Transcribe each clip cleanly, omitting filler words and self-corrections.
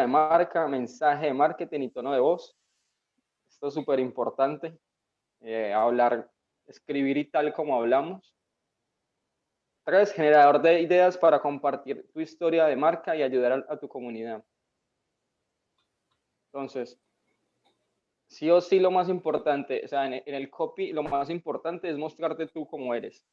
de marca, mensaje de marketing y tono de voz. Esto es súper importante. Hablar, escribir y tal como hablamos. 3, generador de ideas para compartir tu historia de marca y ayudar a tu comunidad. Entonces, sí o sí lo más importante, o sea, en el copy lo más importante es mostrarte tú como eres,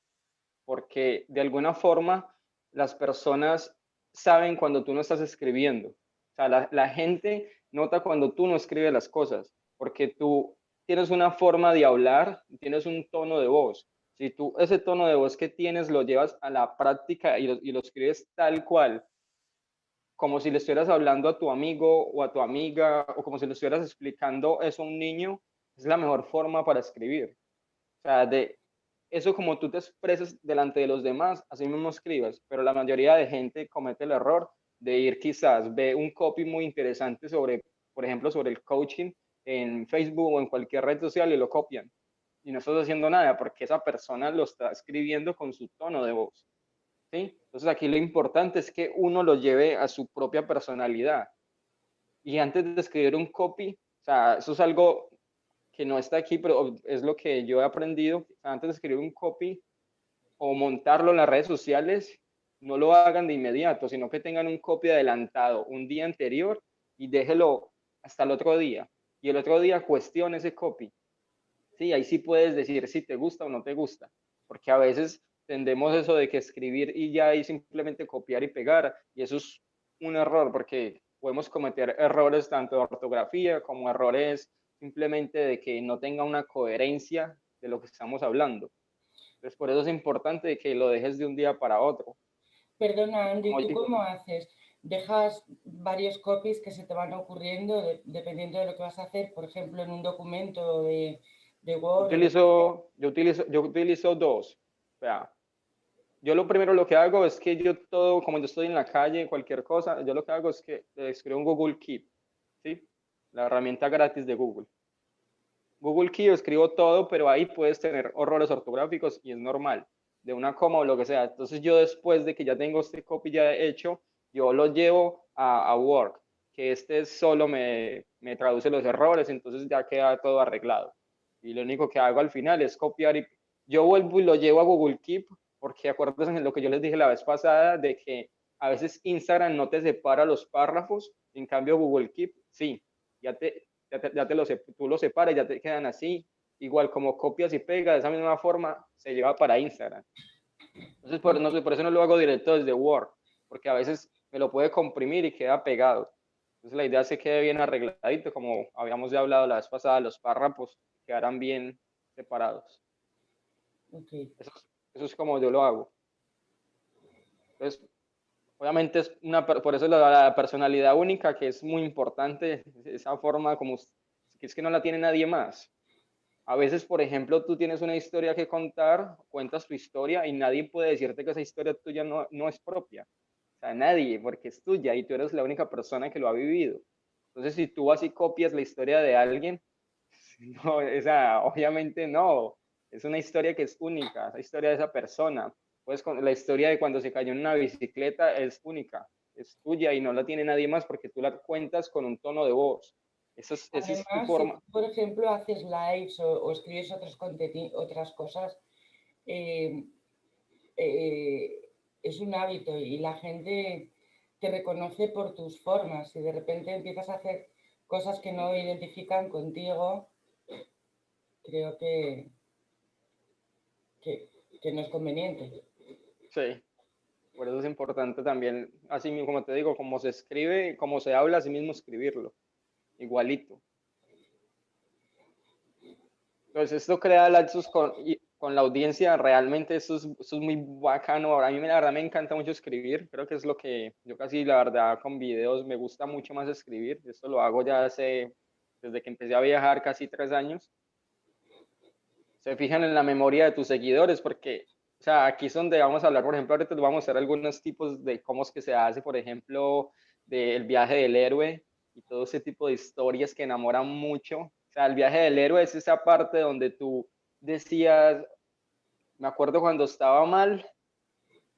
porque de alguna forma las personas saben cuando tú no estás escribiendo. O sea, la gente nota cuando tú no escribes las cosas, porque tú tienes una forma de hablar, tienes un tono de voz. Si tú ese tono de voz que tienes lo llevas a la práctica y lo escribes tal cual, como si le estuvieras hablando a tu amigo o a tu amiga, o como si le estuvieras explicando eso a un niño, es la mejor forma para escribir. O sea, de eso como tú te expresas delante de los demás, así mismo escribas, pero la mayoría de gente comete el error de ir quizás, ve un copy muy interesante sobre, por ejemplo, sobre el coaching en Facebook o en cualquier red social y lo copian. Y no estás haciendo nada porque esa persona lo está escribiendo con su tono de voz. ¿Sí? Entonces aquí lo importante es que uno lo lleve a su propia personalidad. Y antes de escribir un copy, o sea, eso es algo que no está aquí, pero es lo que yo he aprendido. Antes de escribir un copy o montarlo en las redes sociales, no lo hagan de inmediato, sino que tengan un copy adelantado un día anterior y déjelo hasta el otro día. Y el otro día cuestione ese copy. Sí, ahí sí puedes decir si te gusta o no te gusta, porque a veces tendemos eso de que escribir y ya y simplemente copiar y pegar, y eso es un error, porque podemos cometer errores tanto de ortografía como errores simplemente de que no tenga una coherencia de lo que estamos hablando. Entonces, por eso es importante que lo dejes de un día para otro. Perdona, Andy, Como ¿tú cómo haces? ¿Dejas varios copies que se te van ocurriendo dependiendo de lo que vas a hacer? Por ejemplo, en un documento de yo Word o lo que sea. utilizo dos. O sea, yo lo primero lo que hago es que yo todo, como yo estoy en la calle, cualquier cosa, yo lo que hago es que escribo un Google Keep, ¿sí? La herramienta gratis de Google. Google Keep escribo todo, pero ahí puedes tener errores ortográficos y es normal, de una coma o lo que sea. Entonces yo después de que ya tengo este copy ya hecho, yo lo llevo a Word, que este solo me traduce los errores, entonces ya queda todo arreglado. Y lo único que hago al final es copiar y yo vuelvo y lo llevo a Google Keep, porque acuérdense en lo que yo les dije la vez pasada, de que a veces Instagram no te separa los párrafos, en cambio Google Keep sí, ya te, tú lo separas y ya te quedan así, igual como copias y pegas, de esa misma forma se lleva para Instagram. Entonces, no sé, por eso no lo hago directo desde Word, porque a veces me lo puede comprimir y queda pegado. Entonces, la idea es que quede bien arregladito, como habíamos ya hablado la vez pasada, los párrafos quedarán bien separados. Ok. Eso es como yo lo hago. Entonces, obviamente es por eso la personalidad única, que es muy importante, esa forma como que es que no la tiene nadie más. A veces, por ejemplo, tú tienes una historia que contar, cuentas tu historia y nadie puede decirte que esa historia tuya no es propia. O sea, nadie, porque es tuya y tú eres la única persona que lo ha vivido. Entonces, si tú así copias la historia de alguien, no, esa, obviamente no. Es una historia que es única, esa historia de esa persona. Pues la historia de cuando se cayó en una bicicleta es única, es tuya y no la tiene nadie más porque tú la cuentas con un tono de voz. Esa es tu Además, si forma. tú, por ejemplo, haces lives o escribes otras cosas, eh, es un hábito y la gente te reconoce por tus formas. Si de repente empiezas a hacer cosas que no identifican contigo, creo que, que no es conveniente. Sí. Por eso es importante también, así mismo, como te digo, como se escribe, como se habla, así mismo escribirlo, igualito. Entonces, esto crea lazos con la audiencia, realmente eso es muy bacano. Ahora, a mí la verdad me encanta mucho escribir, creo que es lo que yo casi, la verdad, con videos me gusta mucho más escribir. Esto lo hago ya desde que empecé a viajar casi 3 años. Se fijan en la memoria de tus seguidores, porque, o sea, aquí es donde vamos a hablar, por ejemplo, ahorita vamos a hacer algunos tipos de cómo es que se hace, por ejemplo, del viaje del héroe y todo ese tipo de historias que enamoran mucho. O sea, el viaje del héroe es esa parte donde tú decías, me acuerdo cuando estaba mal,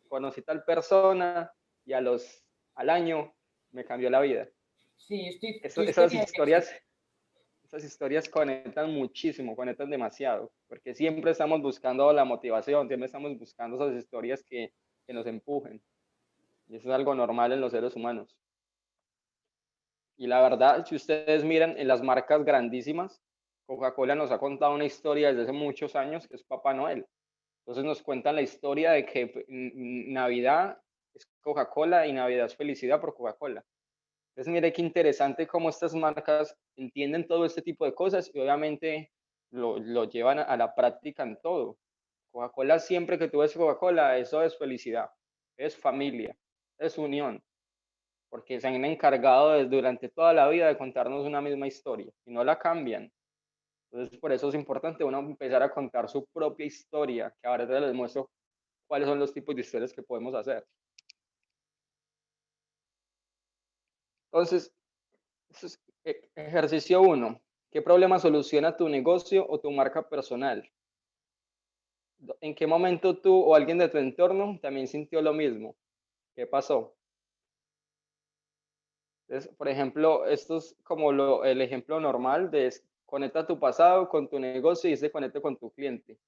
conocí tal persona y al año me cambió la vida. Sí, tu Esas historia de éxito. historias conectan muchísimo, conectan demasiado, porque siempre estamos buscando la motivación, siempre estamos buscando esas historias que nos empujen. Y eso es algo normal en los seres humanos. Y la verdad, si ustedes miran en las marcas grandísimas, Coca-Cola nos ha contado una historia desde hace muchos años, que es Papá Noel. Entonces nos cuentan la historia de que Navidad es Coca-Cola y Navidad es felicidad por Coca-Cola. Entonces mire qué interesante cómo estas marcas entienden todo este tipo de cosas y obviamente lo llevan a la práctica en todo. Coca-Cola, siempre que tú ves Coca-Cola, eso es felicidad, es familia, es unión, porque se han encargado durante toda la vida de contarnos una misma historia y no la cambian. Entonces, por eso es importante uno empezar a contar su propia historia, que ahora les muestro cuáles son los tipos de historias que podemos hacer. Entonces, eso es ejercicio 1. ¿Qué problema soluciona tu negocio o tu marca personal? ¿En qué momento tú o alguien de tu entorno también sintió lo mismo? ¿Qué pasó? Entonces, por ejemplo, esto es como el ejemplo normal de conecta tu pasado con tu negocio y se conecte con tu cliente.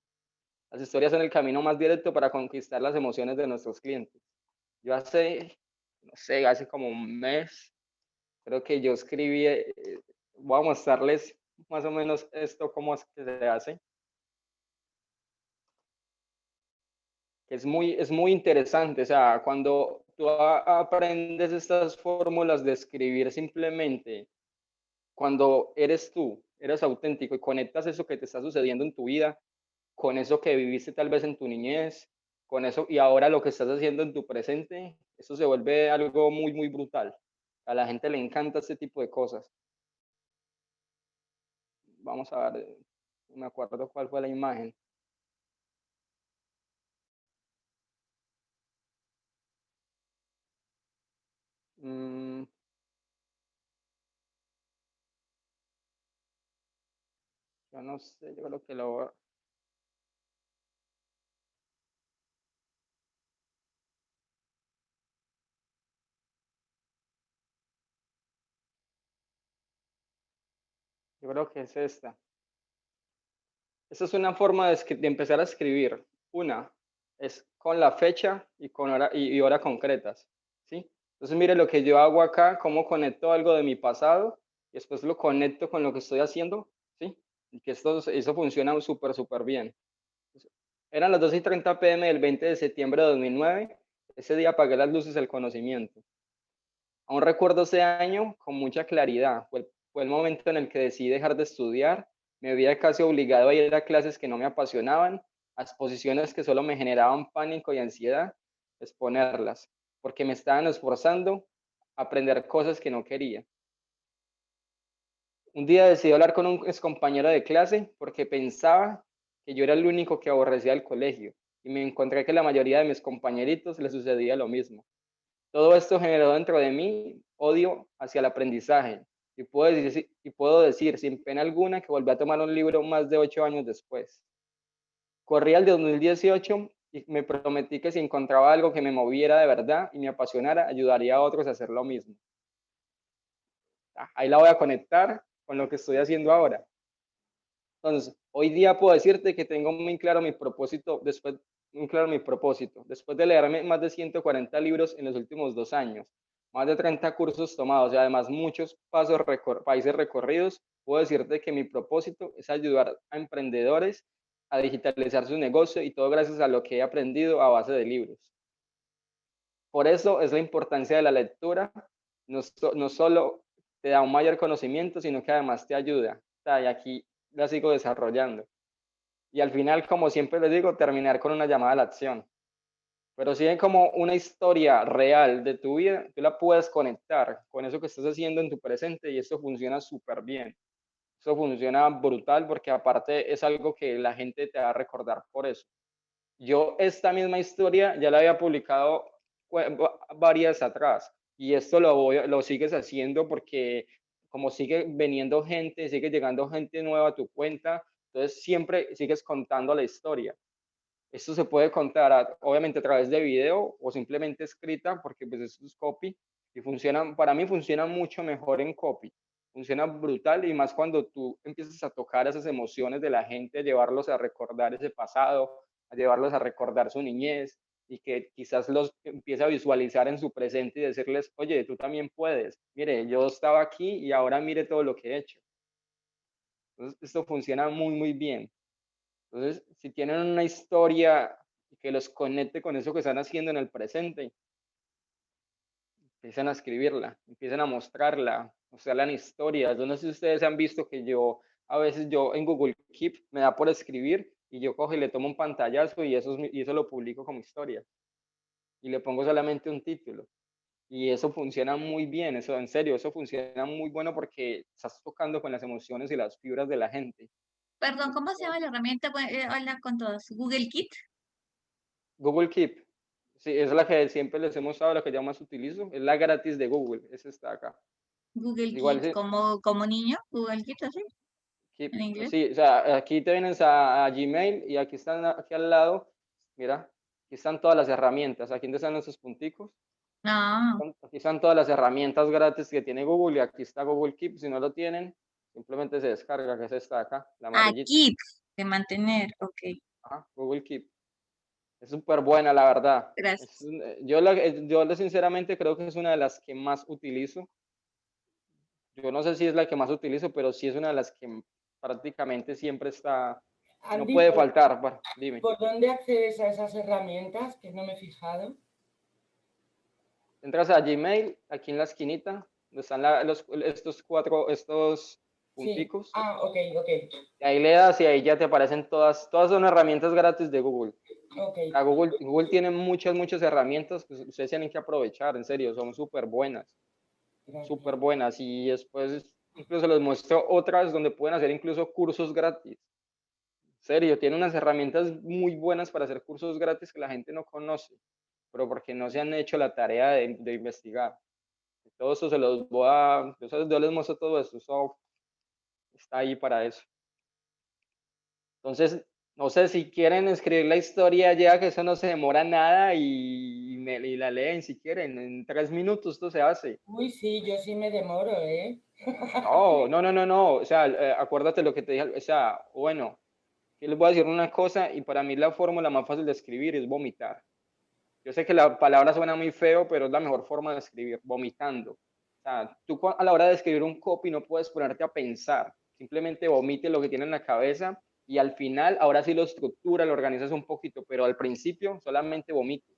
Las historias son el camino más directo para conquistar las emociones de nuestros clientes. Yo hace, no sé, hace como un mes, creo que yo escribí, voy a mostrarles más o menos esto, cómo es que se hace. Es muy interesante, o sea, cuando tú aprendes estas fórmulas de escribir simplemente, cuando eres tú, eres auténtico y conectas eso que te está sucediendo en tu vida con eso que viviste tal vez en tu niñez, con eso y ahora lo que estás haciendo en tu presente, eso se vuelve algo muy, muy brutal. A la gente le encanta este tipo de cosas. Vamos a ver, no me acuerdo cuál fue la imagen. Mm, yo no sé, yo creo que yo creo que es esta. Esta es una forma de empezar a escribir. Una es con la fecha y con hora, y hora concretas, ¿sí? Entonces, mire lo que yo hago acá, cómo conecto algo de mi pasado y después lo conecto con lo que estoy haciendo, ¿sí? Y que eso funciona súper, súper bien. Eran las 2:30 p.m. del 20 de septiembre de 2009. Ese día apagué las luces del conocimiento. Aún recuerdo ese año con mucha claridad. Fue el momento en el que decidí dejar de estudiar. Me había casi obligado a ir a clases que no me apasionaban, a exposiciones que solo me generaban pánico y ansiedad, exponerlas, porque me estaban esforzando a aprender cosas que no quería. Un día decidí hablar con un ex compañero de clase porque pensaba que yo era el único que aborrecía el colegio y me encontré que la mayoría de mis compañeritos les sucedía lo mismo. Todo esto generó dentro de mí odio hacia el aprendizaje y puedo decir sin pena alguna que volví a tomar un libro más de 8 años después. Corrí al 2018 y me prometí que si encontraba algo que me moviera de verdad y me apasionara, ayudaría a otros a hacer lo mismo. Ahí la voy a conectar con lo que estoy haciendo ahora. Entonces, hoy día puedo decirte que tengo muy claro mi propósito después de leerme más de 140 libros en los últimos 2 años, más de 30 cursos tomados y además muchos países recorridos, puedo decirte que mi propósito es ayudar a emprendedores a digitalizar su negocio y todo gracias a lo que he aprendido a base de libros. Por eso es la importancia de la lectura, no solo te da un mayor conocimiento, sino que además te ayuda. Y aquí la sigo desarrollando. Y al final, como siempre les digo, terminar con una llamada a la acción. Pero si hay como una historia real de tu vida, tú la puedes conectar con eso que estás haciendo en tu presente y esto funciona súper bien. Eso funciona brutal porque aparte es algo que la gente te va a recordar por eso. Yo esta misma historia ya la había publicado varias atrás y esto lo sigues haciendo porque como sigue viniendo gente, sigue llegando gente nueva a tu cuenta, entonces siempre sigues contando la historia. Esto se puede contar obviamente a través de video o simplemente escrita porque pues esto es copy Y funciona, para mí funciona mucho mejor en copy. Funciona brutal y más cuando tú empiezas a tocar esas emociones de la gente, a llevarlos a recordar ese pasado, a llevarlos a recordar su niñez y que quizás los empiece a visualizar en su presente y decirles, oye, tú también puedes. Mire, yo estaba aquí y ahora mire todo lo que he hecho. Entonces, esto funciona muy, muy bien. Entonces, si tienen una historia que los conecte con eso que están haciendo en el presente, empiezan a escribirla, empiezan a mostrarla, o sea, las historias. Yo no sé si ustedes han visto que yo, a veces yo en Google Keep me da por escribir y yo cojo y le tomo un pantallazo y y eso lo publico como historia. Y le pongo solamente un título. Y eso funciona muy bien, eso en serio, eso funciona muy bueno porque estás tocando con las emociones y las fibras de la gente. Perdón, ¿cómo se llama la herramienta? Habla con todos. ¿Google Kit? Google Keep, sí, es la que siempre les hemos dado, la que yo más utilizo, es la gratis de Google, esa está acá. Google Igual Kit, como niño, Google Kit, así, Keep, en inglés. sí, o sea, aquí te vienes a Gmail y aquí están, aquí al lado, mira, aquí están todas las herramientas, aquí donde están esos punticos, No. aquí están todas las herramientas gratis que tiene Google y aquí está Google Keep, si no lo tienen, simplemente se descarga, que es esta de acá, la Ah, amarillita. Keep, de mantener, ok, Ajá, Google Keep. Es súper buena, la verdad. gracias. Yo sinceramente creo que es una de las que más utilizo. Yo no sé si es la que más utilizo, pero sí es una de las que prácticamente siempre está, no Andy, puede faltar. Bueno, dime. ¿por dónde accedes a esas herramientas? Que no me he fijado. Entras a Gmail, aquí en la esquinita, donde están estos Sí. punticos. Ah, ok, ok, Y ahí le das y ahí ya te aparecen todas son herramientas gratis de Google. ok. Google tiene muchas herramientas que ustedes tienen que aprovechar, en serio, son súper buenas. Gracias. Súper buenas y después incluso les muestro otras donde pueden hacer incluso cursos gratis. En serio, tiene unas herramientas muy buenas para hacer cursos gratis que la gente no conoce, pero porque no se han hecho la tarea de investigar. Todo eso se los voy a, yo les muestro todo eso, eso está ahí para eso. Entonces, no sé si quieren escribir la historia ya, que eso no se demora nada y la leen si quieren, en 3 minutos esto se hace. Uy, sí, yo sí me demoro, ¿eh? No. O sea, acuérdate lo que te dije. O sea, bueno, yo les voy a decir una cosa y para mí la fórmula más fácil de escribir es vomitar. Yo sé que la palabra suena muy feo, pero es la mejor forma de escribir, vomitando. O sea, tú a la hora de escribir un copy no puedes ponerte a pensar, simplemente vomite lo que tienes en la cabeza y al final, ahora sí lo estructura, lo organizas un poquito, pero al principio solamente vomite,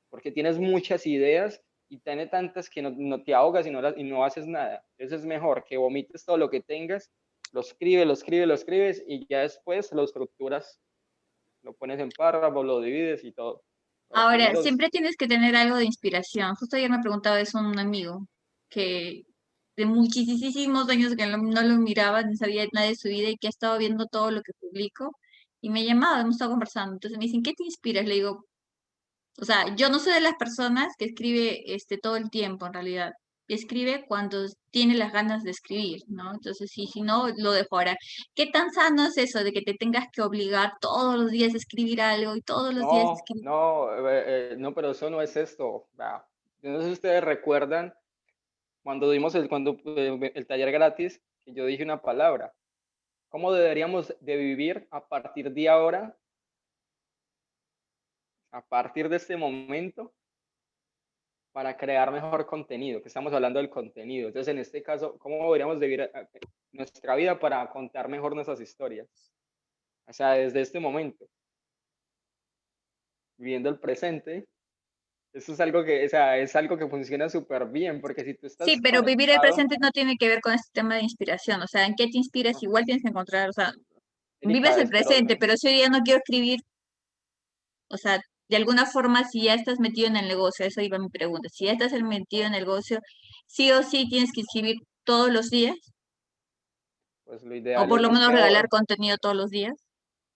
porque tienes muchas ideas y tiene tantas que no te ahogas y no haces nada. Entonces es mejor que vomites todo lo que tengas, lo escribes y ya después lo estructuras, lo pones en párrafos, lo divides y todo. Pero Ahora, primero siempre tienes que tener algo de inspiración. Justo ayer me preguntaba eso un amigo que de muchísimos años que no lo miraba, no sabía nada de su vida y que ha estado viendo todo lo que publico y me llamaba, hemos estado conversando. Entonces me dicen, ¿qué te inspiras? Le digo, o sea, yo no soy de las personas que escribe todo el tiempo en realidad. Escribe cuando tiene las ganas de escribir, ¿no? Entonces, sí, si no, lo dejo ahora. ¿Qué tan sano es eso de que te tengas que obligar todos los días a escribir algo y todos los días escribir? No, pero eso no es esto. Yo no sé si ustedes recuerdan cuando dimos el taller gratis, que yo dije una palabra. ¿Cómo deberíamos de vivir a partir de ahora, a partir de este momento, para crear mejor contenido? Que estamos hablando del contenido. Entonces, en este caso, ¿cómo deberíamos de vivir nuestra vida para contar mejor nuestras historias? O sea, desde este momento, viviendo el presente. Eso es algo que, o sea, es algo que funciona súper bien, porque si tú Sí, estás pero vivir el conectado, presente no tiene que ver con este tema de inspiración. O sea, ¿en qué te inspiras? no, Igual tienes que encontrar, o sea, vives Erika, el presente, pero si hoy día no quiero escribir, o sea, de alguna forma, si ya estás metido en el negocio, eso iba mi pregunta, si ya estás metido en el negocio, sí o sí tienes que escribir todos los días, pues lo o ideal por lo es menos regalar que, contenido todos los días.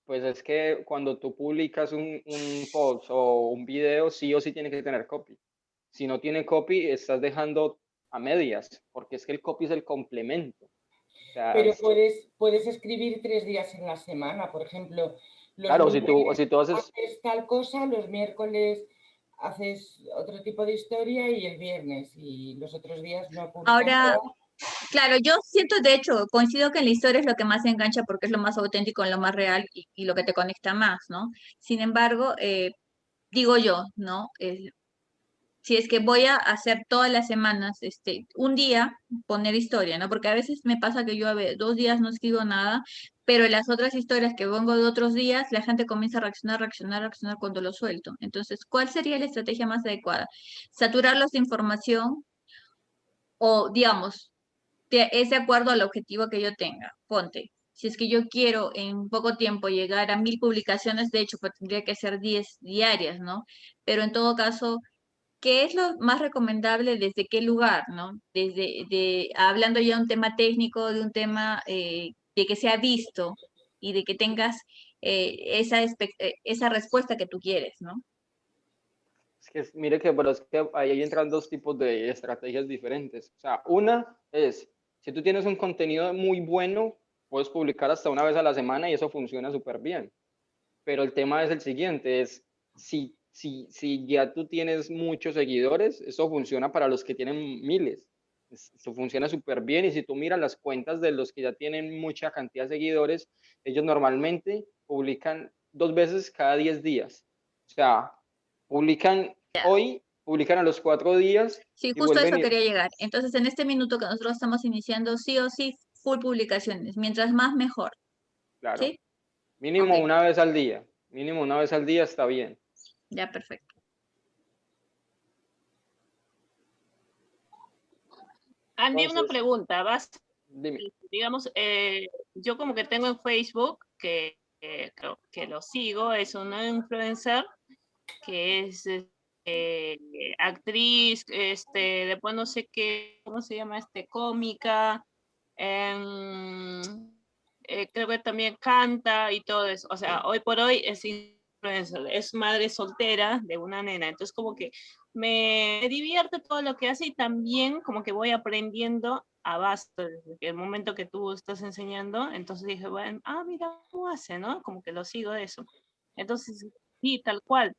pues es que cuando tú publicas un post o un video, sí o sí tiene que tener copy. Si no tiene copy, estás dejando a medias, porque es que el copy es el complemento. O sea, Pero puedes escribir 3 días en la semana, por ejemplo, los claro, lunes si tú haces, haces tal cosa, los miércoles haces otro tipo de historia y el viernes y los otros días no publicas Ahora, nada. claro, yo siento, de hecho, coincido que la historia es lo que más engancha porque es lo más auténtico, lo más real y lo que te conecta más, ¿no? Sin embargo, digo yo, ¿no? Si es que voy a hacer todas las semanas, un día poner historia, ¿no? Porque a veces me pasa que yo 2 días no escribo nada, pero en las otras historias que pongo de otros días, la gente comienza a reaccionar, reaccionar, reaccionar cuando lo suelto. Entonces, ¿cuál sería la estrategia más adecuada? Saturarlos de información o, digamos, es de acuerdo al objetivo que yo tenga. Ponte, si es que yo quiero en poco tiempo llegar a 1000 publicaciones, de hecho, pues tendría que ser 10 diarias, ¿no? Pero en todo caso, ¿qué es lo más recomendable desde qué lugar, ¿no? Hablando ya de un tema técnico, de un tema de que sea visto y de que tengas esa respuesta que tú quieres, ¿no? Es que mire que, pero es que ahí entran dos tipos de estrategias diferentes. O sea, una es, si tú tienes un contenido muy bueno, puedes publicar hasta una vez a la semana y eso funciona súper bien. Pero el tema es el siguiente, es si ya tú tienes muchos seguidores, eso funciona para los que tienen miles. Eso funciona súper bien y si tú miras las cuentas de los que ya tienen mucha cantidad de seguidores, ellos normalmente publican 2 veces cada 10 días. O sea, publican hoy, publican a los 4 días Sí, y justo a vuelven eso y, quería llegar. Entonces, en este minuto que nosotros estamos iniciando, sí o sí, full publicaciones. Mientras más, mejor. claro, ¿Sí? Ok, mínimo una vez al día. Mínimo una vez al día está bien. ya perfecto. Andy, una Entonces, pregunta. dime. Digamos, yo como que tengo en Facebook, creo que lo sigo, es una influencer que es actriz, después no sé qué, ¿cómo se llama? Cómica, em, creo que también canta y todo eso. O sea, hoy por hoy es influencer, es madre soltera de una nena. Entonces como que me divierte todo lo que hace y también como que voy aprendiendo a base desde el momento que tú estás enseñando. Entonces dije, bueno, mira cómo hace, ¿no? Como que lo sigo de eso. Entonces, sí, tal cual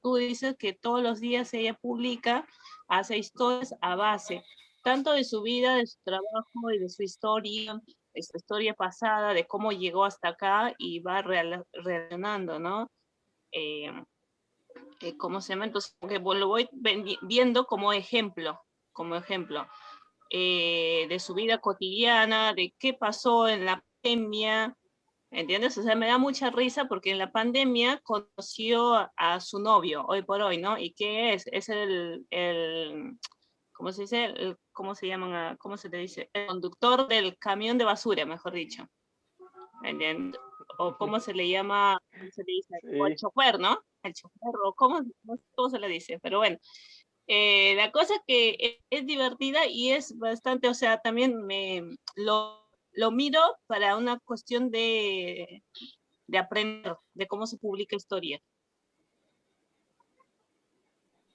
tú dices que todos los días ella publica, hace historias a base tanto de su vida, de su trabajo y de su historia pasada, de cómo llegó hasta acá y va relacionando, ¿no? Eh, ¿Cómo se llama? Entonces, que lo voy viendo como ejemplo de su vida cotidiana, de qué pasó en la pandemia, ¿entiendes? O sea, me da mucha risa porque en la pandemia conoció a su novio, hoy por hoy, ¿no? ¿Y qué es? Es ¿cómo se dice? ¿Cómo se llaman? ¿Cómo se le dice? El conductor del camión de basura, mejor dicho. ¿Entiendes? O cómo se le llama, ¿cómo se le dice? O el Sí. chofer, ¿no? El chofer, o cómo se le dice, pero bueno. La cosa que es divertida y es bastante, o sea, también lo miro para una cuestión de aprender, de cómo se publica historia.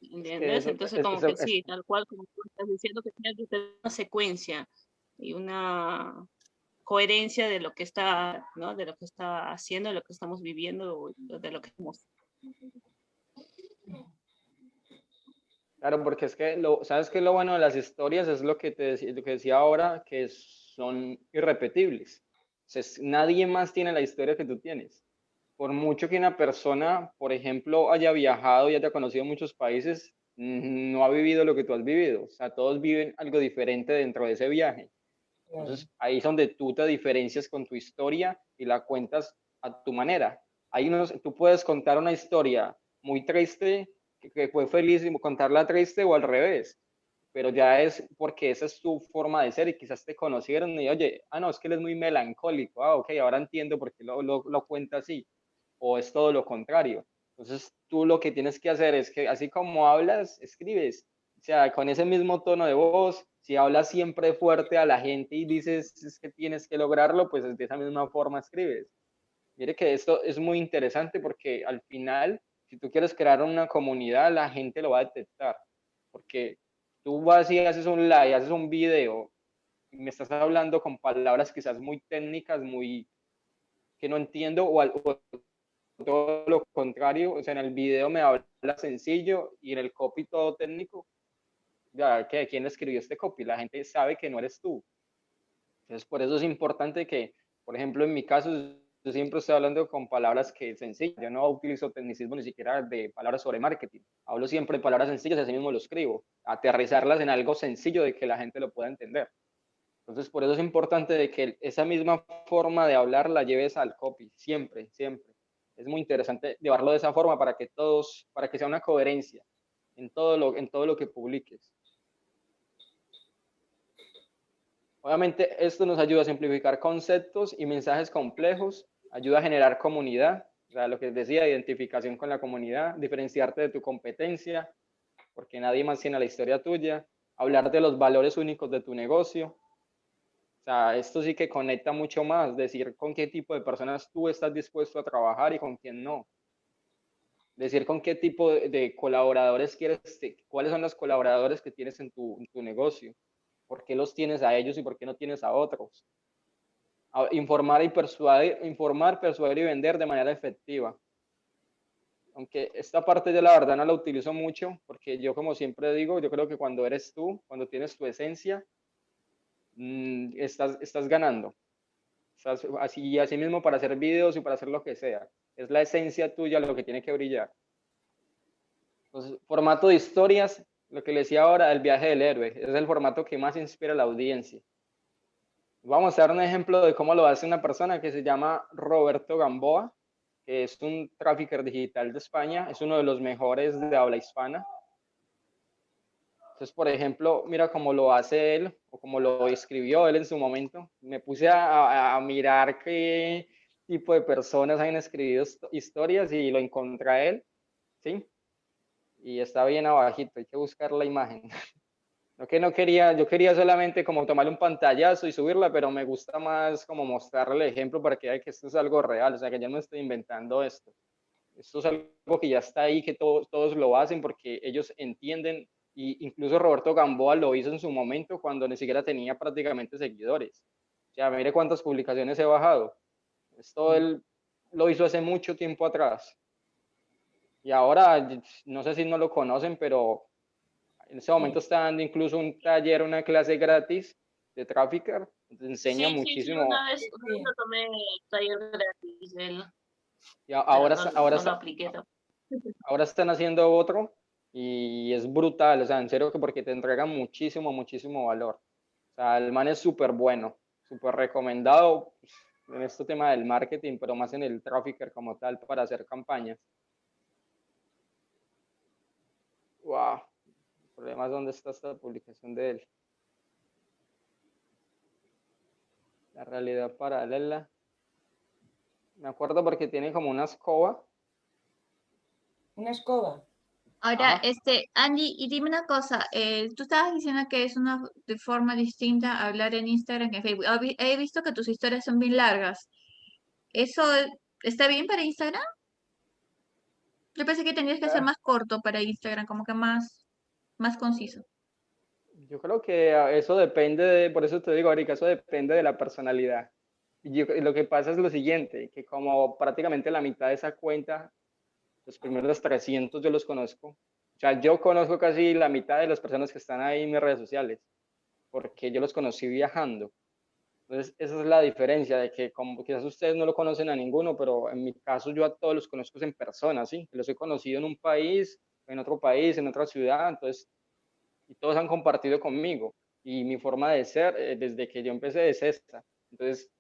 Es que ¿Entiendes? Entonces, como que es sí, tal cual como tú estás diciendo, que tiene que tener una secuencia y una coherencia de lo que está, ¿no? De lo que está haciendo, de lo que estamos viviendo, de lo que estamos. claro, porque es que, ¿sabes qué es lo bueno de las historias? Es lo que lo que decía ahora, que son irrepetibles. O sea, nadie más tiene la historia que tú tienes. Por mucho que una persona, por ejemplo, haya viajado y haya conocido muchos países, no ha vivido lo que tú has vivido. O sea, todos viven algo diferente dentro de ese viaje. Claro. Entonces, ahí es donde tú te diferencias con tu historia y la cuentas a tu manera. Tú puedes contar una historia muy triste, que fue feliz, y contarla triste o al revés, pero ya es porque esa es tu forma de ser y quizás te conocieron y oye, no, es que él es muy melancólico, ok, ahora entiendo por qué lo cuenta así, o es todo lo contrario. Entonces, tú lo que tienes que hacer es que así como hablas, escribes, o sea, con ese mismo tono de voz, si hablas siempre fuerte a la gente y dices es que tienes que lograrlo, pues de esa misma forma escribes. Mire que esto es muy interesante porque al final, si tú quieres crear una comunidad, la gente lo va a detectar. Porque tú vas y haces un live, haces un video, y me estás hablando con palabras quizás muy técnicas, muy que no entiendo, o todo lo contrario, o sea, en el video me habla sencillo y en el copy todo técnico, ya, ¿quién escribió este copy? La gente sabe que no eres tú. Entonces, por eso es importante que, por ejemplo, en mi caso, yo siempre estoy hablando con palabras que sencillas. Yo no utilizo tecnicismo ni siquiera de palabras sobre marketing. Hablo siempre de palabras sencillas, así mismo lo escribo. Aterrizarlas en algo sencillo de que la gente lo pueda entender. Entonces, por eso es importante de que esa misma forma de hablar la lleves al copy, siempre, siempre. Es muy interesante llevarlo de esa forma para que todos, para que sea una coherencia en todo lo que publiques. Obviamente, esto nos ayuda a simplificar conceptos y mensajes complejos, ayuda a generar comunidad, o sea, lo que decía, identificación con la comunidad, diferenciarte de tu competencia, porque nadie más tiene la historia tuya, hablar de los valores únicos de tu negocio. O sea, esto sí que conecta mucho más, decir con qué tipo de personas tú estás dispuesto a trabajar y con quién no. Decir con qué tipo de colaboradores quieres, cuáles son los colaboradores que tienes en tu negocio, por qué los tienes a ellos y por qué no tienes a otros. Informar y persuadir, informar, persuadir y vender de manera efectiva. Aunque esta parte yo la verdad no la utilizo mucho, porque yo como siempre digo, yo creo que cuando eres tú, cuando tienes tu esencia, estás ganando. Estás así mismo para hacer videos y para hacer lo que sea. Es la esencia tuya lo que tiene que brillar. Entonces, formato de historias, lo que le decía ahora, el viaje del héroe, es el formato que más inspira a la audiencia. Vamos a dar un ejemplo de cómo lo hace una persona que se llama Roberto Gamboa, que es un trafficker digital de España, es uno de los mejores de habla hispana. Entonces, por ejemplo, mira cómo lo hace él, o cómo lo escribió él en su momento. Me puse a mirar qué tipo de personas han escrito historias y lo encontré a él, ¿sí? Y está bien abajito, hay que buscar la imagen. No que no quería, yo quería solamente como tomarle un pantallazo y subirla, pero me gusta más como mostrarle el ejemplo para que vea que esto es algo real, o sea, que ya no estoy inventando esto. Esto es algo que ya está ahí, que todos lo hacen porque ellos entienden, y incluso Roberto Gamboa lo hizo en su momento cuando ni siquiera tenía prácticamente seguidores. O sea, mire cuántas publicaciones he bajado. Esto él lo hizo hace mucho tiempo atrás. Y ahora, no sé si no lo conocen, pero en ese momento está dando incluso un taller, una clase gratis de Trafficker. Te enseña Sí, muchísimo. una vez lo tomé taller gratis de él, Y pero no lo apliqué. ahora están haciendo otro y es brutal. O sea, en serio que porque te entrega muchísimo, muchísimo valor. O sea, el man es súper bueno, súper recomendado en este tema del marketing, pero más en el Trafficker como tal para hacer campañas. Wow. El problema es dónde está esta publicación de él. La realidad paralela. Me acuerdo porque tiene como una escoba. ¿Una escoba? Ahora, Ajá. Angie, y dime una cosa, tú estabas diciendo que es una de forma distinta hablar en Instagram que en Facebook. He visto que tus historias son bien largas. ¿Eso está bien para Instagram? Yo pensé que tendrías que ser Ah, más corto para Instagram, como que más conciso. yo creo que eso depende por eso te digo, Erika, eso depende de la personalidad. Y lo que pasa es lo siguiente, que como prácticamente la mitad de esa cuenta, los primeros 300 yo los conozco. O sea, yo conozco casi la mitad de las personas que están ahí en mis redes sociales, porque yo los conocí viajando. Entonces, esa es la diferencia de que como quizás ustedes no lo conocen a ninguno, pero en mi caso yo a todos los conozco en persona, ¿sí? Los he conocido en un país, en otro país, en otra ciudad, entonces, y todos han compartido conmigo. Y mi forma de ser, desde que yo empecé, es esta. Entonces,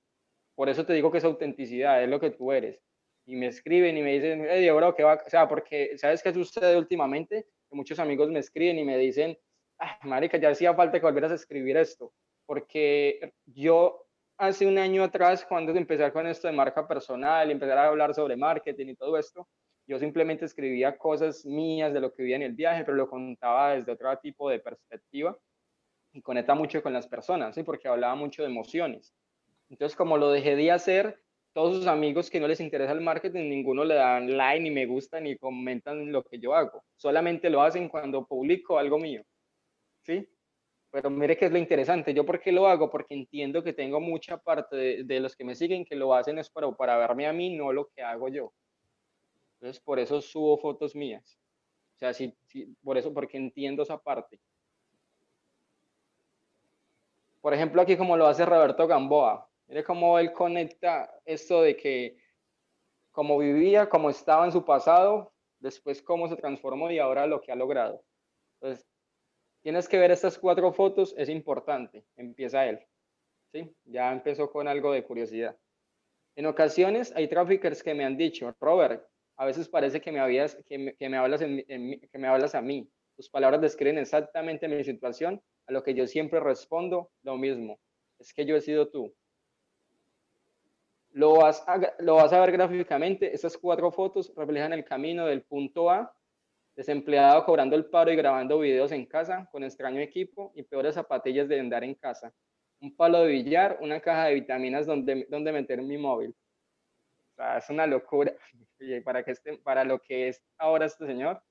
por eso te digo que es autenticidad, es lo que tú eres. Y me escriben y me dicen, hey, bro, ¿qué va? O sea, porque, ¿sabes qué sucede últimamente? Que muchos amigos me escriben y me dicen, ah, marica, ya hacía falta que volvieras a escribir esto. Porque yo hace un año atrás, cuando empecé con esto de marca personal y empezar a hablar sobre marketing y todo esto, yo simplemente escribía cosas mías de lo que vivía en el viaje, pero lo contaba desde otro tipo de perspectiva y conecta mucho con las personas, ¿sí? Porque hablaba mucho de emociones. Entonces, como lo dejé de hacer, todos sus amigos que no les interesa el marketing, ninguno le dan like, ni me gusta, ni comentan lo que yo hago. Solamente lo hacen cuando publico algo mío, ¿sí? Pero mire que es lo interesante. ¿Yo por qué lo hago? Porque entiendo que tengo mucha parte de los que me siguen que lo hacen es para verme a mí, no lo que hago yo. Entonces, por eso subo fotos mías. O sea, por eso, porque entiendo esa parte. Por ejemplo, aquí como lo hace Roberto Gamboa. Mire cómo él conecta esto de que cómo vivía, cómo estaba en su pasado, después cómo se transformó y ahora lo que ha logrado. Entonces, tienes que ver estas 4 fotos, es importante. Empieza él. ¿Sí? Ya empezó con algo de curiosidad. En ocasiones hay traffickers que me han dicho, Robert, a veces parece que me hablas a mí. Tus palabras describen exactamente mi situación, a lo que yo siempre respondo lo mismo. Es que yo he sido tú. Lo vas a ver gráficamente. Estas 4 fotos reflejan el camino del punto A, desempleado cobrando el paro y grabando videos en casa con extraño equipo y peores zapatillas de andar en casa. Un palo de billar, una caja de vitaminas donde meter mi móvil. O sea, es una locura. Y para lo que es ahora este señor.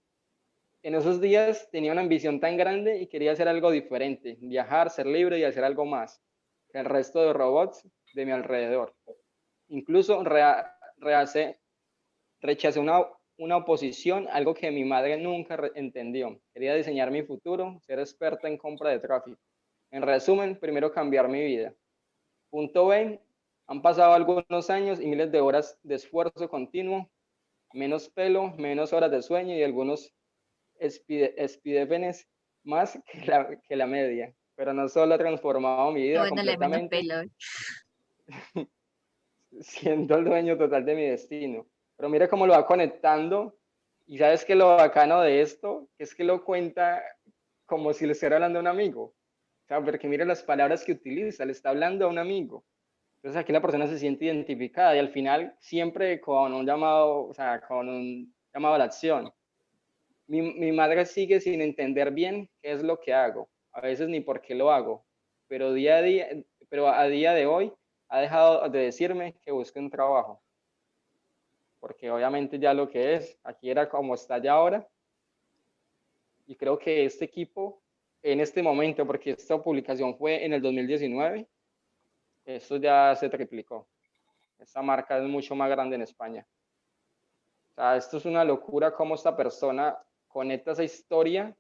En esos días tenía una ambición tan grande y quería hacer algo diferente, viajar, ser libre y hacer algo más que el resto de robots de mi alrededor. Incluso rechacé una oposición, algo que mi madre nunca entendió. Quería diseñar mi futuro, ser experta en compra de tráfico. En resumen, primero cambiar mi vida. Punto B, han pasado algunos años y miles de horas de esfuerzo continuo, menos pelo, menos horas de sueño y algunos espidépenes más que la media. Pero no solo ha transformado mi vida Bueno, le menos completamente, pelo. siendo el dueño total de mi destino. Pero mira cómo lo va conectando. Y sabes que lo bacano de esto es que lo cuenta como si le estuviera hablando a un amigo. O sea, porque mira las palabras que utiliza, le está hablando a un amigo. Entonces aquí la persona se siente identificada y al final siempre con un llamado, o sea, con un llamado a la acción. Mi madre sigue sin entender bien qué es lo que hago, a veces ni por qué lo hago, pero a día de hoy ha dejado de decirme que busque un trabajo, porque obviamente ya lo que es, aquí era como está ya ahora, y creo que este equipo en este momento, porque esta publicación fue en el 2019, esto ya se triplicó. Esta marca es mucho más grande en España. O sea, esto es una locura cómo esta persona conecta esa historia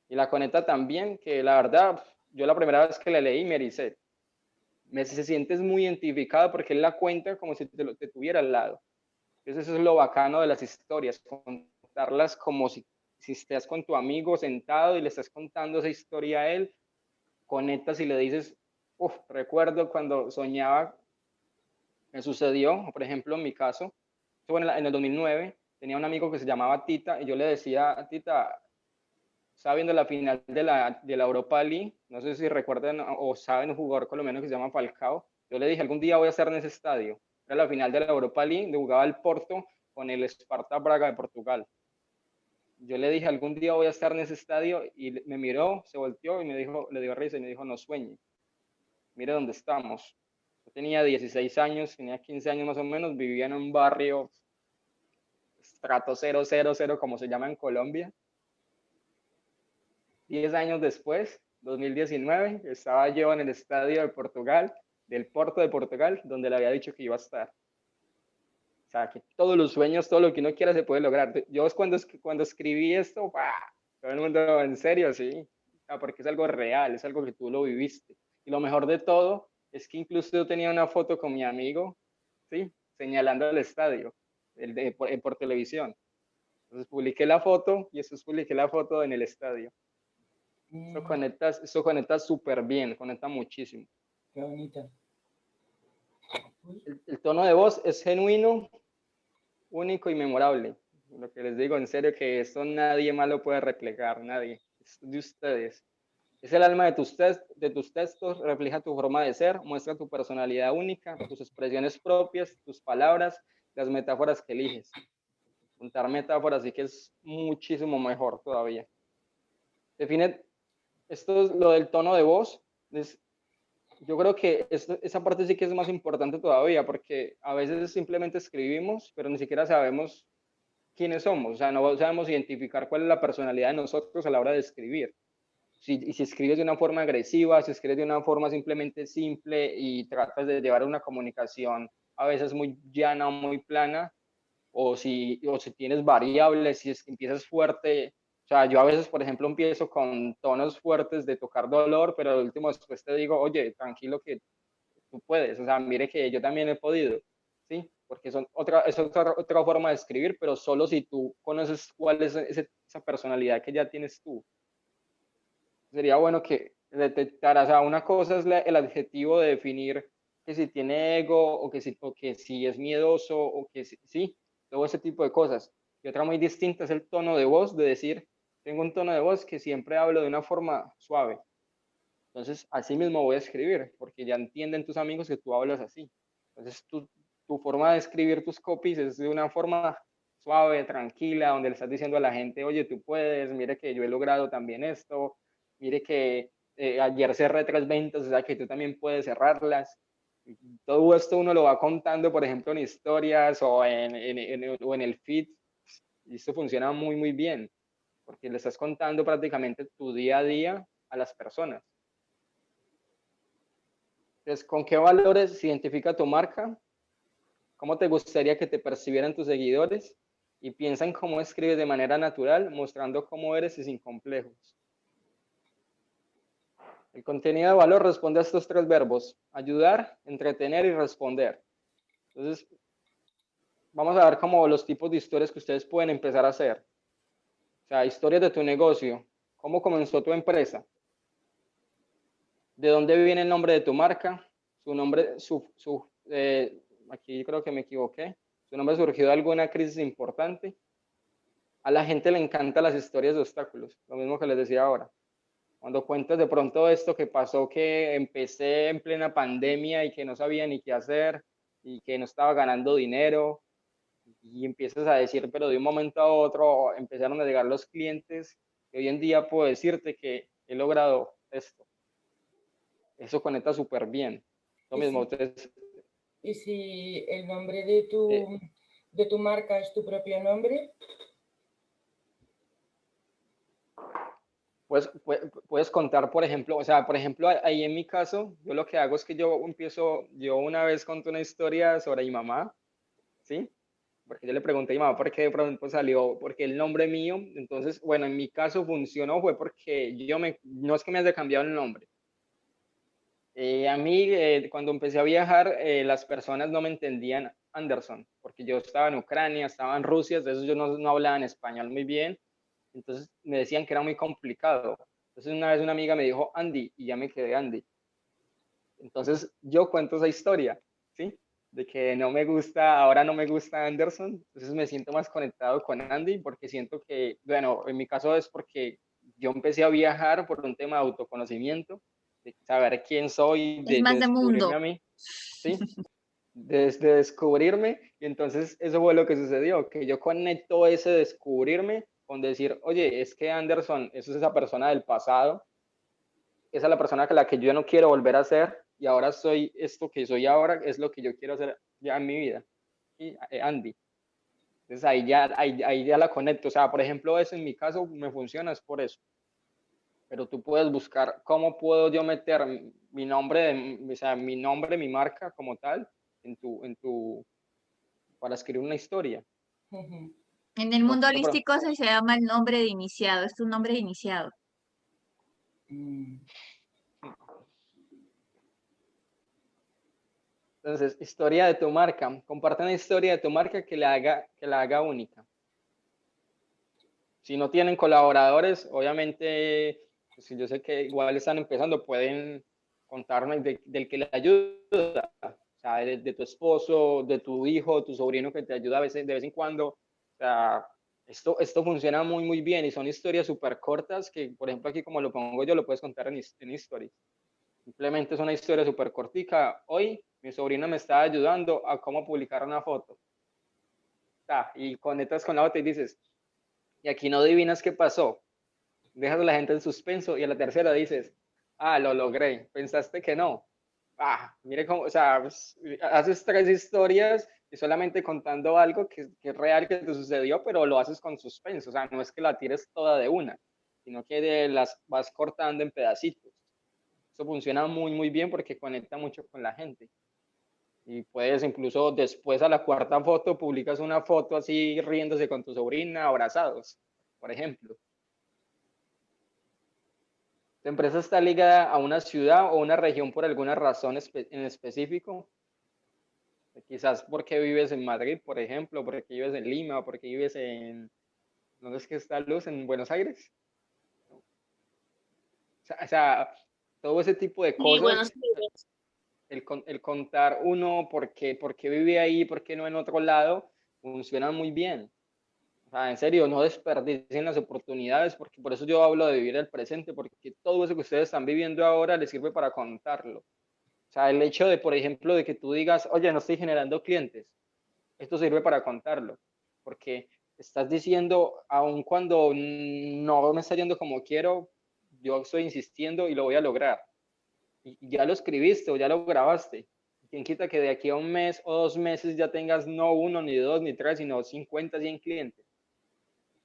y la conecta también, que la verdad, yo la primera vez que la leí me ericé. Se sientes muy identificado porque él la cuenta como si te tuviera al lado. Entonces eso es lo bacano de las historias, contarlas como si estés con tu amigo sentado y le estás contando esa historia a él, conectas y le dices, recuerdo cuando soñaba, me sucedió, por ejemplo, en mi caso, fue en el 2009, tenía un amigo que se llamaba Tita y yo le decía, Tita, estaba viendo la final de la Europa League, no sé si recuerdan o saben un jugador colombiano que se llama Falcao, yo le dije, algún día voy a estar en ese estadio, era la final de la Europa League, jugaba el Porto con el Sparta Braga de Portugal. Yo le dije, algún día voy a estar en ese estadio y me miró, se volteó y me dijo, le dio risa y me dijo, no sueñe, mire dónde estamos. Yo tenía 16 años, tenía 15 años más o menos, vivía en un barrio estrato 000, como se llama en Colombia. 10 años después, 2019, estaba yo en el estadio de Portugal, del Porto de Portugal, donde le había dicho que iba a estar. O sea, que todos los sueños, todo lo que uno quiera se puede lograr. Yo cuando escribí esto, ¡pah! Todo el mundo, en serio, sí, porque es algo real, es algo que tú lo viviste. Y lo mejor de todo es que incluso yo tenía una foto con mi amigo, ¿sí? Señalando el estadio por televisión. Entonces publiqué la foto y después publiqué la foto en el estadio. Eso conecta súper bien, conecta muchísimo. Qué bonito. El tono de voz es genuino, único y memorable. Lo que les digo, en serio, que esto nadie más lo puede replicar, nadie. Es de ustedes. Es el alma de tus textos, refleja tu forma de ser, muestra tu personalidad única, tus expresiones propias, tus palabras, las metáforas que eliges. Contar metáforas sí que es muchísimo mejor todavía. Define lo del tono de voz. Yo creo que esa parte sí que es más importante todavía, porque a veces simplemente escribimos, pero ni siquiera sabemos quiénes somos, o sea, no sabemos identificar cuál es la personalidad de nosotros a la hora de escribir. Si escribes de una forma agresiva, si escribes de una forma simplemente simple y tratas de llevar una comunicación a veces muy llana o muy plana, o si tienes variables, si es que empiezas fuerte. O sea, yo a veces, por ejemplo, empiezo con tonos fuertes de tocar dolor, pero al último después te digo, oye, tranquilo que tú puedes. O sea, mire que yo también he podido, ¿sí? Porque es otra forma de escribir, pero solo si tú conoces cuál es esa personalidad que ya tienes tú. Sería bueno que detectaras, o sea, una cosa es el adjetivo de definir que si tiene ego o que si es miedoso o que si, sí, todo ese tipo de cosas. Y otra muy distinta es el tono de voz, de decir, tengo un tono de voz que siempre hablo de una forma suave. Entonces, así mismo voy a escribir, porque ya entienden tus amigos que tú hablas así. Entonces, tu forma de escribir tus copies es de una forma suave, tranquila, donde le estás diciendo a la gente, oye, tú puedes, mire que yo he logrado también esto, mire que ayer cerré 3 ventas, o sea que tú también puedes cerrarlas. Todo esto uno lo va contando, por ejemplo, en historias o o en el feed, y esto funciona muy, muy bien, porque le estás contando prácticamente tu día a día a las personas. Entonces, ¿con qué valores se identifica tu marca? ¿Cómo te gustaría que te percibieran tus seguidores? Y piensa en cómo escribes de manera natural, mostrando cómo eres y sin complejos. El contenido de valor responde a estos 3 verbos: ayudar, entretener y responder. Entonces, vamos a ver como los tipos de historias que ustedes pueden empezar a hacer. O sea, historias de tu negocio. ¿Cómo comenzó tu empresa? ¿De dónde viene el nombre de tu marca? Su nombre, aquí creo que me equivoqué. Su nombre surgió de alguna crisis importante. A la gente le encantan las historias de obstáculos, lo mismo que les decía ahora. Cuando cuentas de pronto esto que pasó, que empecé en plena pandemia y que no sabía ni qué hacer y que no estaba ganando dinero, y empiezas a decir, pero de un momento a otro empezaron a llegar los clientes, y hoy en día puedo decirte que he logrado esto. Eso conecta súper bien. Lo mismo, entonces, ¿Y si el nombre eh, de tu marca es tu propio nombre? pues puedes contar, por ejemplo, o sea, por ejemplo, ahí en mi caso, yo lo que hago es que yo una vez conté una historia sobre mi mamá, ¿sí? Porque yo le pregunté a mi mamá por qué de pronto salió, porque el nombre mío, entonces, bueno, en mi caso funcionó, fue porque no es que me haya cambiado el nombre. A mí, cuando empecé a viajar, las personas no me entendían Anderson, porque yo estaba en Ucrania, estaba en Rusia, entonces yo no hablaba en español muy bien, entonces me decían que era muy complicado. Entonces una vez una amiga me dijo Andy y ya me quedé Andy. Entonces yo cuento esa historia, ¿sí? De que ahora no me gusta Anderson, entonces me siento más conectado con Andy porque siento que, bueno, en mi caso es porque yo empecé a viajar por un tema de autoconocimiento, de saber quién soy, Es de más de descubrirme mundo. a mí, ¿sí? De descubrirme, y entonces eso fue lo que sucedió, que yo conecto ese descubrirme con decir, oye, es que Anderson, eso es esa persona del pasado, esa es la persona que la que yo no quiero volver a ser, y ahora soy esto que soy ahora, es lo que yo quiero hacer ya en mi vida. Y Andy. Entonces ahí ya la conecto. O sea, por ejemplo, eso en mi caso me funciona, es por eso. Pero tú puedes buscar cómo puedo yo meter mi nombre, o sea, mi nombre, mi marca como tal, para escribir una historia. En el mundo holístico eso se llama el nombre de iniciado, es tu nombre de iniciado. Entonces, historia de tu marca. Comparte una historia de tu marca que la haga única. Si no tienen colaboradores, obviamente, pues, yo sé que igual están empezando, pueden contarme del que le ayuda, o sea, de tu esposo, de tu hijo, tu sobrino que te ayuda a veces, de vez en cuando. O sea, esto funciona muy, muy bien y son historias súper cortas que, por ejemplo, aquí como lo pongo yo, lo puedes contar en stories. Simplemente es una historia súper cortica. Hoy mi sobrino me está ayudando a cómo publicar una foto. Y conectas con la otra y dices, y aquí no adivinas qué pasó. Dejas a la gente en suspenso y a la tercera dices, lo logré, pensaste que no. Mire cómo, o sea, pues, haces 3 historias y solamente contando algo que es real que te sucedió, pero lo haces con suspenso, o sea, no es que la tires toda de una, sino que las vas cortando en pedacitos. Eso funciona muy, muy bien porque conecta mucho con la gente. Y puedes incluso después a la cuarta foto publicas una foto así riéndose con tu sobrina, abrazados, por ejemplo. ¿Tu empresa está ligada a una ciudad o una región por alguna razón en específico? Quizás porque vives en Madrid, por ejemplo, porque vives en Lima, porque vives en, ¿dónde es que está Luz? ¿En Buenos Aires? O sea, todo ese tipo de Sí, cosas, Buenos Aires. el contar uno por qué vive ahí, por qué no en otro lado, funciona muy bien. O sea, en serio, no desperdicien las oportunidades, porque por eso yo hablo de vivir el presente, porque todo eso que ustedes están viviendo ahora les sirve para contarlo. O sea, el hecho de, por ejemplo, de que tú digas, oye, no estoy generando clientes, esto sirve para contarlo, porque estás diciendo, aun cuando no me está yendo como quiero, yo estoy insistiendo y lo voy a lograr. Y ya lo escribiste o ya lo grabaste. ¿Quién quita que de aquí a un mes o 2 meses ya tengas no uno, ni dos, ni tres, sino 50, 100 clientes?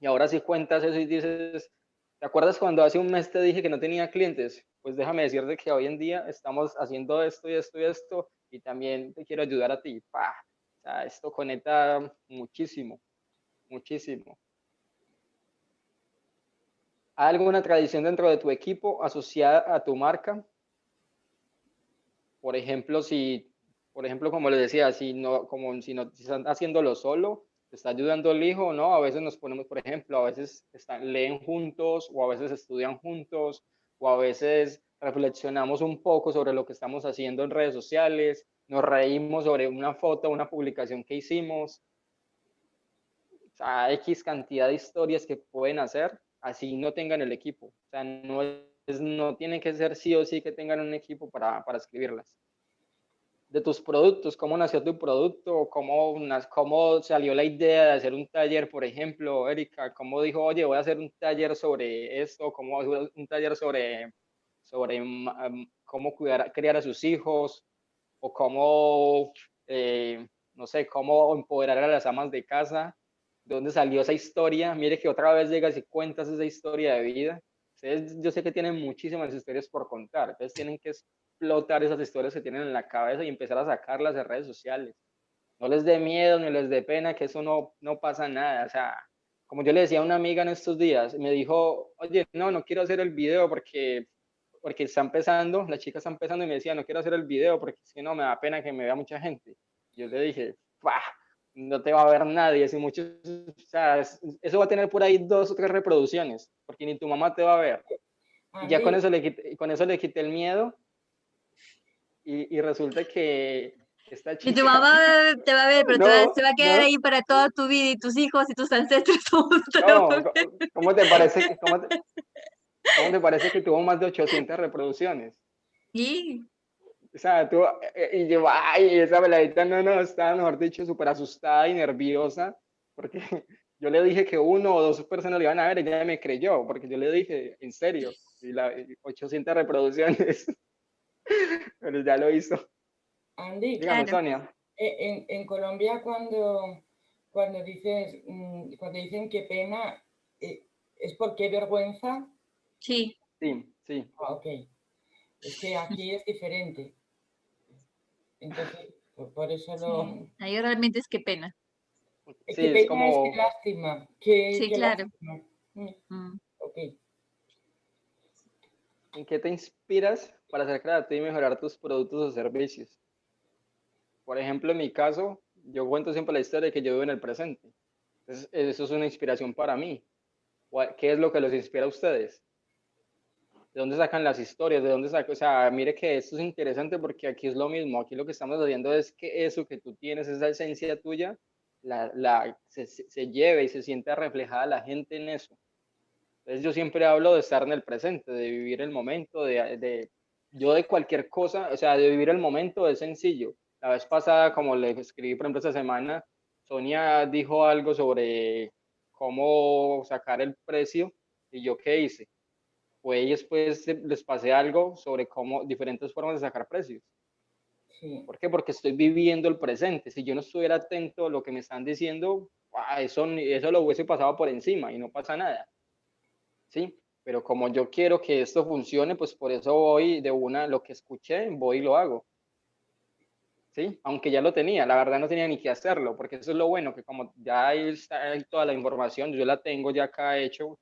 Y ahora si cuentas eso y dices, ¿te acuerdas cuando hace un mes te dije que no tenía clientes? Pues déjame decirte que hoy en día estamos haciendo esto y esto y esto, y también te quiero ayudar a ti. ¡Pah! O sea, esto conecta muchísimo, muchísimo. ¿Hay alguna tradición dentro de tu equipo asociada a tu marca? Por ejemplo, como les decía, si están haciéndolo solo, te está ayudando el hijo, ¿no? A veces nos ponemos, por ejemplo, a veces leen juntos, o a veces estudian juntos, o a veces reflexionamos un poco sobre lo que estamos haciendo en redes sociales, nos reímos sobre una foto, una publicación que hicimos. O sea, X cantidad de historias que pueden hacer, así no tengan el equipo. O sea, no tiene que ser sí o sí que tengan un equipo para escribirlas. De tus productos, cómo nació tu producto, cómo salió la idea de hacer un taller, por ejemplo, Erika, cómo dijo, oye, voy a hacer un taller sobre esto, cómo hacer un taller sobre cómo criar a sus hijos, o cómo, no sé, cómo empoderar a las amas de casa. ¿De dónde salió esa historia? Mire que otra vez llegas y cuentas esa historia de vida. Ustedes, yo sé que tienen muchísimas historias por contar, entonces tienen que explotar esas historias que tienen en la cabeza y empezar a sacarlas de redes sociales. No les dé miedo ni les dé pena, que eso no pasa nada. O sea, como yo le decía a una amiga en estos días, me dijo, oye, no quiero hacer el video porque está empezando, la chica está empezando y me decía, no quiero hacer el video porque si no me da pena que me vea mucha gente. Yo le dije, ¡pah! No te va a ver nadie, si muchos, o sea, eso va a tener por ahí 2 o 3 reproducciones, porque ni tu mamá te va a ver. Y ya con Andy, eso le quité el miedo y resulta que esta Y tu chica, mamá te va a ver, pero no, se va a quedar no, ahí para toda tu vida y tus hijos y tus ancestros. Todos te lo van no, a ver. ¿cómo te parece cómo te parece que tuvo más de 800 reproducciones? Y O sea, y yo, ay, esa veladita no, estaba, mejor dicho, súper asustada y nerviosa, porque yo le dije que 1 o 2 personas lo iban a ver, y ella me creyó, porque yo le dije, en serio, y 800 reproducciones, pero ya lo hizo. Andy, Dígame, claro, Sonia. en Colombia cuando cuando dicen qué pena, ¿es por qué vergüenza? sí, Sí, sí, Ah, ok. Es que aquí es diferente. Entonces, por eso sí. Ahí realmente es que pena. sí, qué es pena es que como, lástima. Sí, Qué claro. lástima. Mm. Ok. ¿en qué te inspiras para ser creativo y mejorar tus productos o servicios? Por ejemplo, en mi caso, yo cuento siempre la historia de que yo vivo en el presente. Entonces, eso es una inspiración para mí. ¿Qué es lo que los inspira a ustedes? ¿De dónde sacan las historias? ¿De dónde sacan? O sea, mire que esto es interesante porque aquí es lo mismo. Aquí lo que estamos haciendo es que eso que tú tienes, esa esencia tuya, se lleve y se sienta reflejada la gente en eso. Entonces yo siempre hablo de estar en el presente, de vivir el momento, yo de cualquier cosa, o sea, de vivir el momento es sencillo. La vez pasada, como le escribí, por ejemplo, esta semana, Sonia dijo algo sobre cómo sacar el precio y yo qué hice. Pues después les pasé algo sobre diferentes formas de sacar precios. Sí. ¿Por qué? Porque estoy viviendo el presente. Si yo no estuviera atento a lo que me están diciendo, eso lo hubiese pasado por encima y no pasa nada. ¿Sí? Pero como yo quiero que esto funcione, pues por eso voy de una, lo que escuché, voy y lo hago. ¿sí? Aunque ya lo tenía, la verdad no tenía ni que hacerlo, porque eso es lo bueno, que como ya ahí está ahí toda la información, yo la tengo ya acá hecho,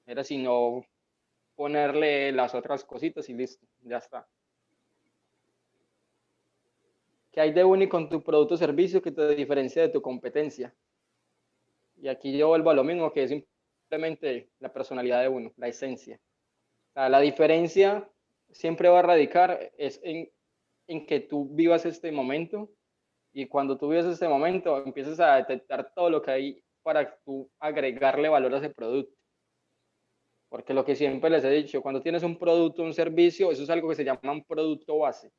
era sino ponerle las otras cositas y listo, ya está. ¿Qué hay de único en tu producto o servicio que te diferencia de tu competencia? Y aquí yo vuelvo a lo mismo, que es simplemente la personalidad de uno, la esencia. O sea, la diferencia siempre va a radicar es en que tú vivas este momento, y cuando tú vives este momento empiezas a detectar todo lo que hay para tú agregarle valor a ese producto. Porque lo que siempre les he dicho, cuando tienes un producto, un servicio, eso es algo que se llama un producto base.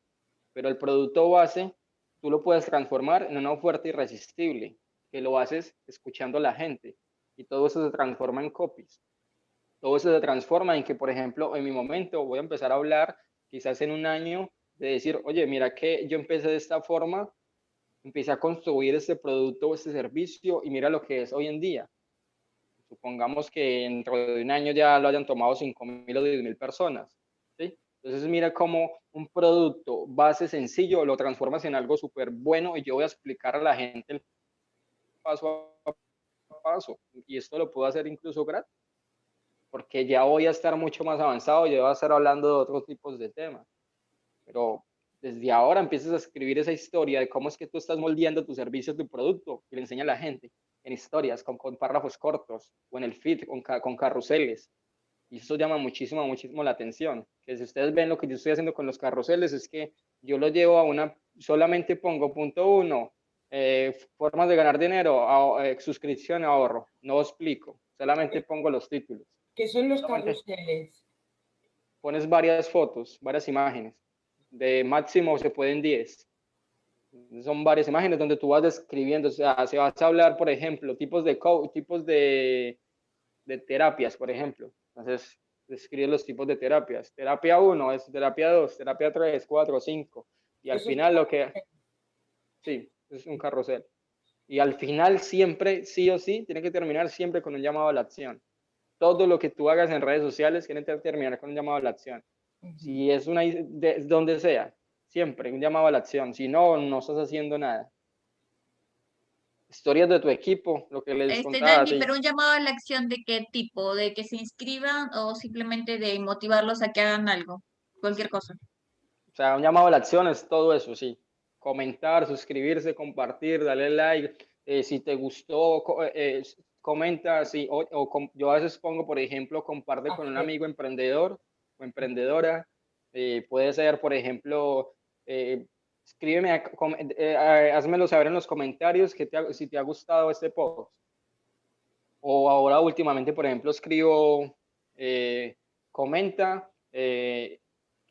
Pero el producto base, tú lo puedes transformar en una oferta irresistible, que lo haces escuchando a la gente. Y todo eso se transforma en copies. Todo eso se transforma en que, por ejemplo, en mi momento voy a empezar a hablar, quizás en un año, de decir, oye, mira que yo empecé de esta forma, empecé a construir este producto o este servicio y mira lo que es hoy en día. Supongamos que dentro de un año ya lo hayan tomado 5.000 o 10.000 personas, ¿sí? Entonces mira cómo un producto base sencillo lo transformas en algo súper bueno y yo voy a explicar a la gente el paso a paso. Y esto lo puedo hacer incluso gratis, porque ya voy a estar mucho más avanzado, ya voy a estar hablando de otros tipos de temas. Pero desde ahora empiezas a escribir esa historia de cómo es que tú estás moldeando tu servicio, tu producto, y le enseña a la gente en historias, con párrafos cortos, o en el feed, con carruseles. Y eso llama muchísimo, muchísimo la atención. Que si ustedes ven lo que yo estoy haciendo con los carruseles, es que yo lo llevo a una, solamente pongo punto 1, formas de ganar dinero, suscripción, ahorro. No explico, solamente pongo los títulos. ¿Qué son los Solamente carruseles? pones varias fotos, varias imágenes. De máximo se pueden 10. Son varias imágenes donde tú vas describiendo, o sea, se vas a hablar, por ejemplo, tipos de terapias, por ejemplo. Entonces, describe los tipos de terapias. Terapia 1 es terapia 2, terapia 3, 4, 5. Y al Eso es final lo que, sí, es un carrusel. Y al final siempre, sí o sí, tiene que terminar siempre con un llamado a la acción. Todo lo que tú hagas en redes sociales tiene que terminar con un llamado a la acción. Si es donde sea, siempre un llamado a la acción. Si no, no estás haciendo nada. Historias de tu equipo, lo que les contaba, Dani, sí. pero un llamado a la acción ¿de qué tipo? ¿De que se inscriban o simplemente de motivarlos a que hagan algo? Cualquier cosa. O sea, un llamado a la acción es todo eso, sí. Comentar, suscribirse, compartir, darle like. Si te gustó, comenta. Sí, yo a veces pongo, por ejemplo, comparte con un hacer. amigo emprendedor o emprendedora. Puede ser, por ejemplo, escríbeme, házmelo saber en los comentarios si te ha gustado este post. O ahora últimamente, por ejemplo, escribo, comenta,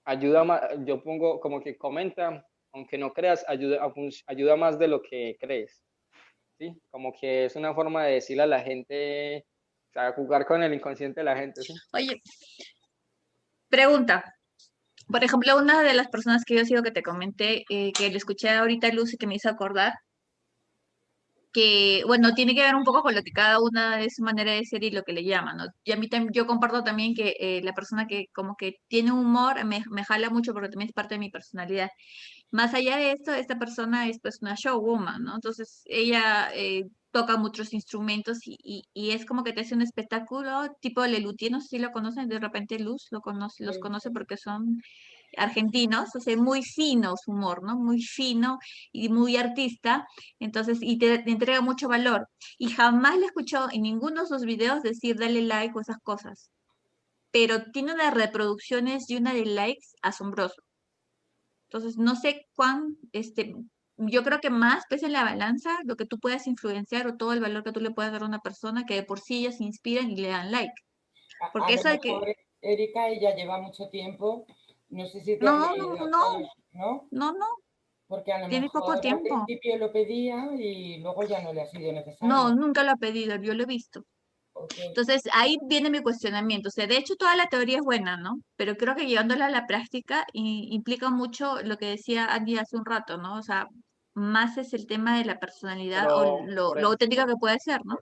ayuda más, yo pongo como que comenta, aunque no creas, ayuda más de lo que crees, ¿sí? Como que es una forma de decirle a la gente, o sea, jugar con el inconsciente de la gente, ¿sí? Oye, pregunta. Por ejemplo, una de las personas que yo sigo que te comenté, que le escuché ahorita a Lucy que me hizo acordar, que, bueno, tiene que ver un poco con lo que cada una es su manera de ser y lo que le llaman, ¿no? Y a mí yo comparto también que la persona que como que tiene humor me jala mucho porque también es parte de mi personalidad. Más allá de esto, esta persona es pues una showwoman, ¿no? Entonces ella toca muchos instrumentos y es como que te hace un espectáculo tipo Lelutier, no sé si lo conocen, de repente Luz los conoce porque son argentinos, o sea, muy fino su humor, ¿no? Muy fino y muy artista, entonces, y te entrega mucho valor. Y jamás le he escuchado en ninguno de sus videos decir dale like o esas cosas, pero tiene unas reproducciones y una de likes asombroso. Entonces, no sé yo creo que más pesa en la balanza lo que tú puedas influenciar o todo el valor que tú le puedas dar a una persona que de por sí ellas se inspiran y le dan like. A Porque lo eso de que, mejor, Erika, ella lleva mucho tiempo, no sé si te has no, no, leído no, todos, ¿no? no, no, Porque a lo tiene poco mejor al tiempo. principio lo pedía y luego ya no le ha sido No, necesario. nunca lo ha pedido, yo lo he visto. Okay. Entonces, ahí viene mi cuestionamiento. O sea, de hecho, toda la teoría es buena, ¿no? Pero creo que llevándola a la práctica implica mucho lo que decía Andy hace un rato, ¿no? O sea, más es el tema de la personalidad o Pero, lo auténtica que puede ser, ¿no?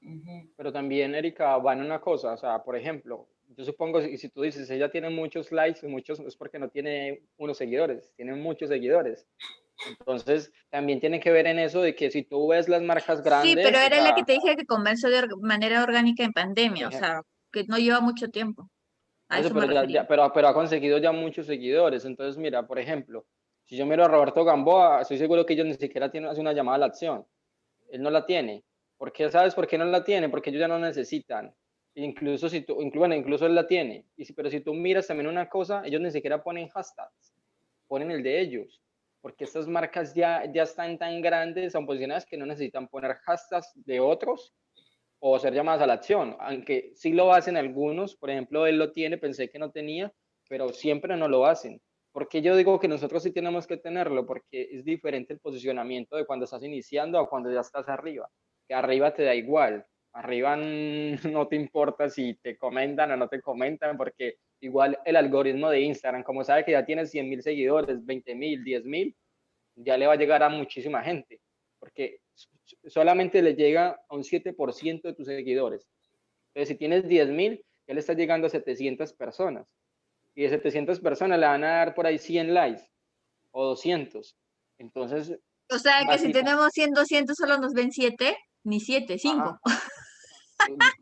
Ujú. pero también, Erika, va en una cosa, o sea, por ejemplo, yo supongo, si tú dices, ella tiene muchos likes, muchos, es porque no tiene unos seguidores, tiene muchos seguidores. Entonces, también tiene que ver en eso de que si tú ves las marcas Sí, pero grandes, o era la que sea, te dije que comenzó de manera orgánica en por pandemia, o ejemplo, sea, que no lleva mucho tiempo. A eso me pero, refería. pero ha conseguido ya muchos seguidores. Entonces, mira, por ejemplo, si yo miro a Roberto Gamboa, estoy seguro que ellos ni siquiera tienen, hace una llamada a la acción. Él no la tiene. ¿Por qué? ¿Sabes por qué no la tiene? Porque ellos ya no necesitan. Incluso si tú, bueno, incluso él la tiene. Pero si tú miras también una cosa, ellos ni siquiera ponen hashtags, ponen el de ellos. Porque estas marcas ya están tan grandes, son posicionadas que no necesitan poner hashtags de otros o ser llamadas a la acción. Aunque sí lo hacen algunos, por ejemplo, él lo tiene, pensé que no tenía, pero siempre no lo hacen. Porque yo digo que nosotros sí tenemos que tenerlo, porque es diferente el posicionamiento de cuando estás iniciando a cuando ya estás arriba. Que arriba te da igual, arriba no te importa si te comentan o no te comentan, porque igual el algoritmo de Instagram, como sabe que ya tienes 100.000 seguidores, 20.000, 10.000, ya le va a llegar a muchísima gente, porque solamente le llega a un 7% de tus seguidores. Entonces, si tienes 10.000, ya le está llegando a 700 personas y de 700 personas le van a dar por ahí 100 likes o 200. Entonces, O sea, que si así, tenemos 100, 200, solo nos ven 7, ni 7, 5. ajá,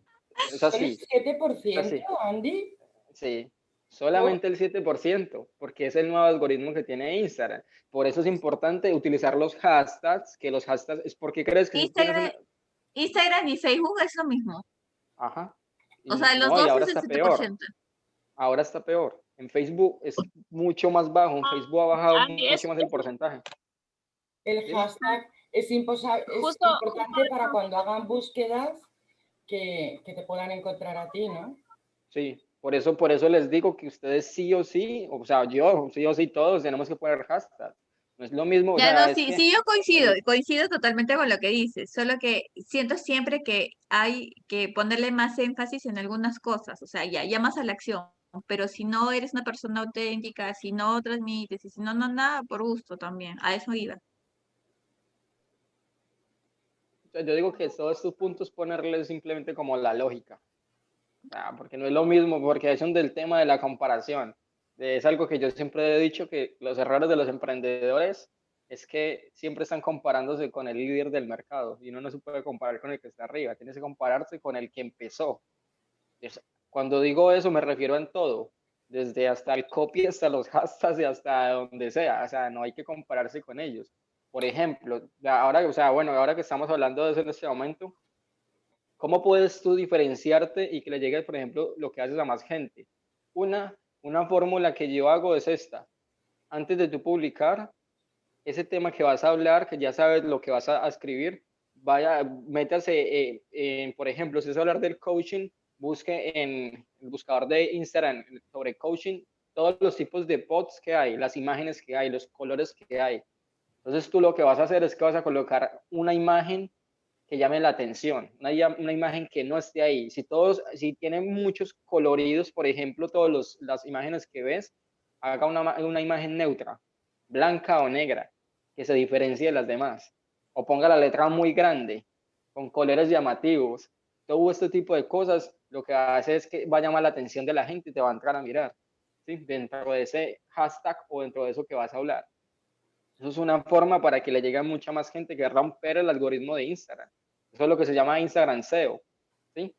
es ¿Solo el así, es 7%, así, Andy? sí, ¿Por? solamente el 7%, porque es el nuevo algoritmo que tiene Instagram. Por eso es importante utilizar los hashtags, que los hashtags es porque crees que si tienes Instagram, una... Instagram y Facebook es lo mismo. Ajá, O sea, los no, y dos ahora es el está peor. 7%. Ahora está peor. En Facebook es mucho más bajo. En Facebook ha bajado Andy, mucho más el porcentaje. El Dime. hashtag es justo importante para cuando hagan búsquedas que te puedan encontrar a ti, ¿no? Sí, por eso les digo que ustedes sí o sí, o sea, yo sí o sí, todos tenemos que poner hashtag. No es lo mismo, o Ya no, sea, es sí, que sí, yo el, coincido totalmente con lo que dices, solo que siento siempre que hay que ponerle más énfasis en algunas cosas, o sea, ya llamas a la acción, pero si no eres una persona auténtica, si no transmites, y si no, no, nada, por gusto también, a eso iba. yo digo que todos estos puntos ponerles simplemente como la lógica. Porque no es lo mismo, porque es un del tema de la comparación. Es algo que yo siempre he dicho, que los errores de los emprendedores es que siempre están comparándose con el líder del mercado y uno no se puede comparar con el que está arriba, tienes que compararse con el que empezó. Cuando digo eso me refiero en todo, desde hasta el copy, hasta los hashtags y hasta donde sea, o sea, no hay que compararse con ellos. Por ejemplo, ahora, o sea, bueno, ahora que estamos hablando de eso en este momento, ¿cómo puedes tú diferenciarte y que le llegue, por ejemplo, lo que haces a más gente? Una fórmula que yo hago es esta. Antes de tú publicar ese tema que vas a hablar, que ya sabes lo que vas a escribir, vaya, métase, por ejemplo, si es hablar del coaching, busque en el buscador de Instagram sobre coaching todos los tipos de posts que hay, las imágenes que hay, los colores que hay. Entonces tú lo que vas a hacer es que vas a colocar una imagen que llame la atención, una imagen que no esté ahí. Si tienen muchos coloridos, por ejemplo, todas las imágenes que ves, haga una imagen neutra, blanca o negra, que se diferencie de las demás. O ponga la letra muy grande, con colores llamativos. Todo este tipo de cosas lo que hace es que va a llamar la atención de la gente y te va a entrar a mirar, ¿sí? Dentro de ese hashtag o dentro de eso que vas a hablar. Eso es una forma para que le llegue a mucha más gente, que romper el algoritmo de Instagram. Eso es lo que se llama Instagram SEO, ¿sí?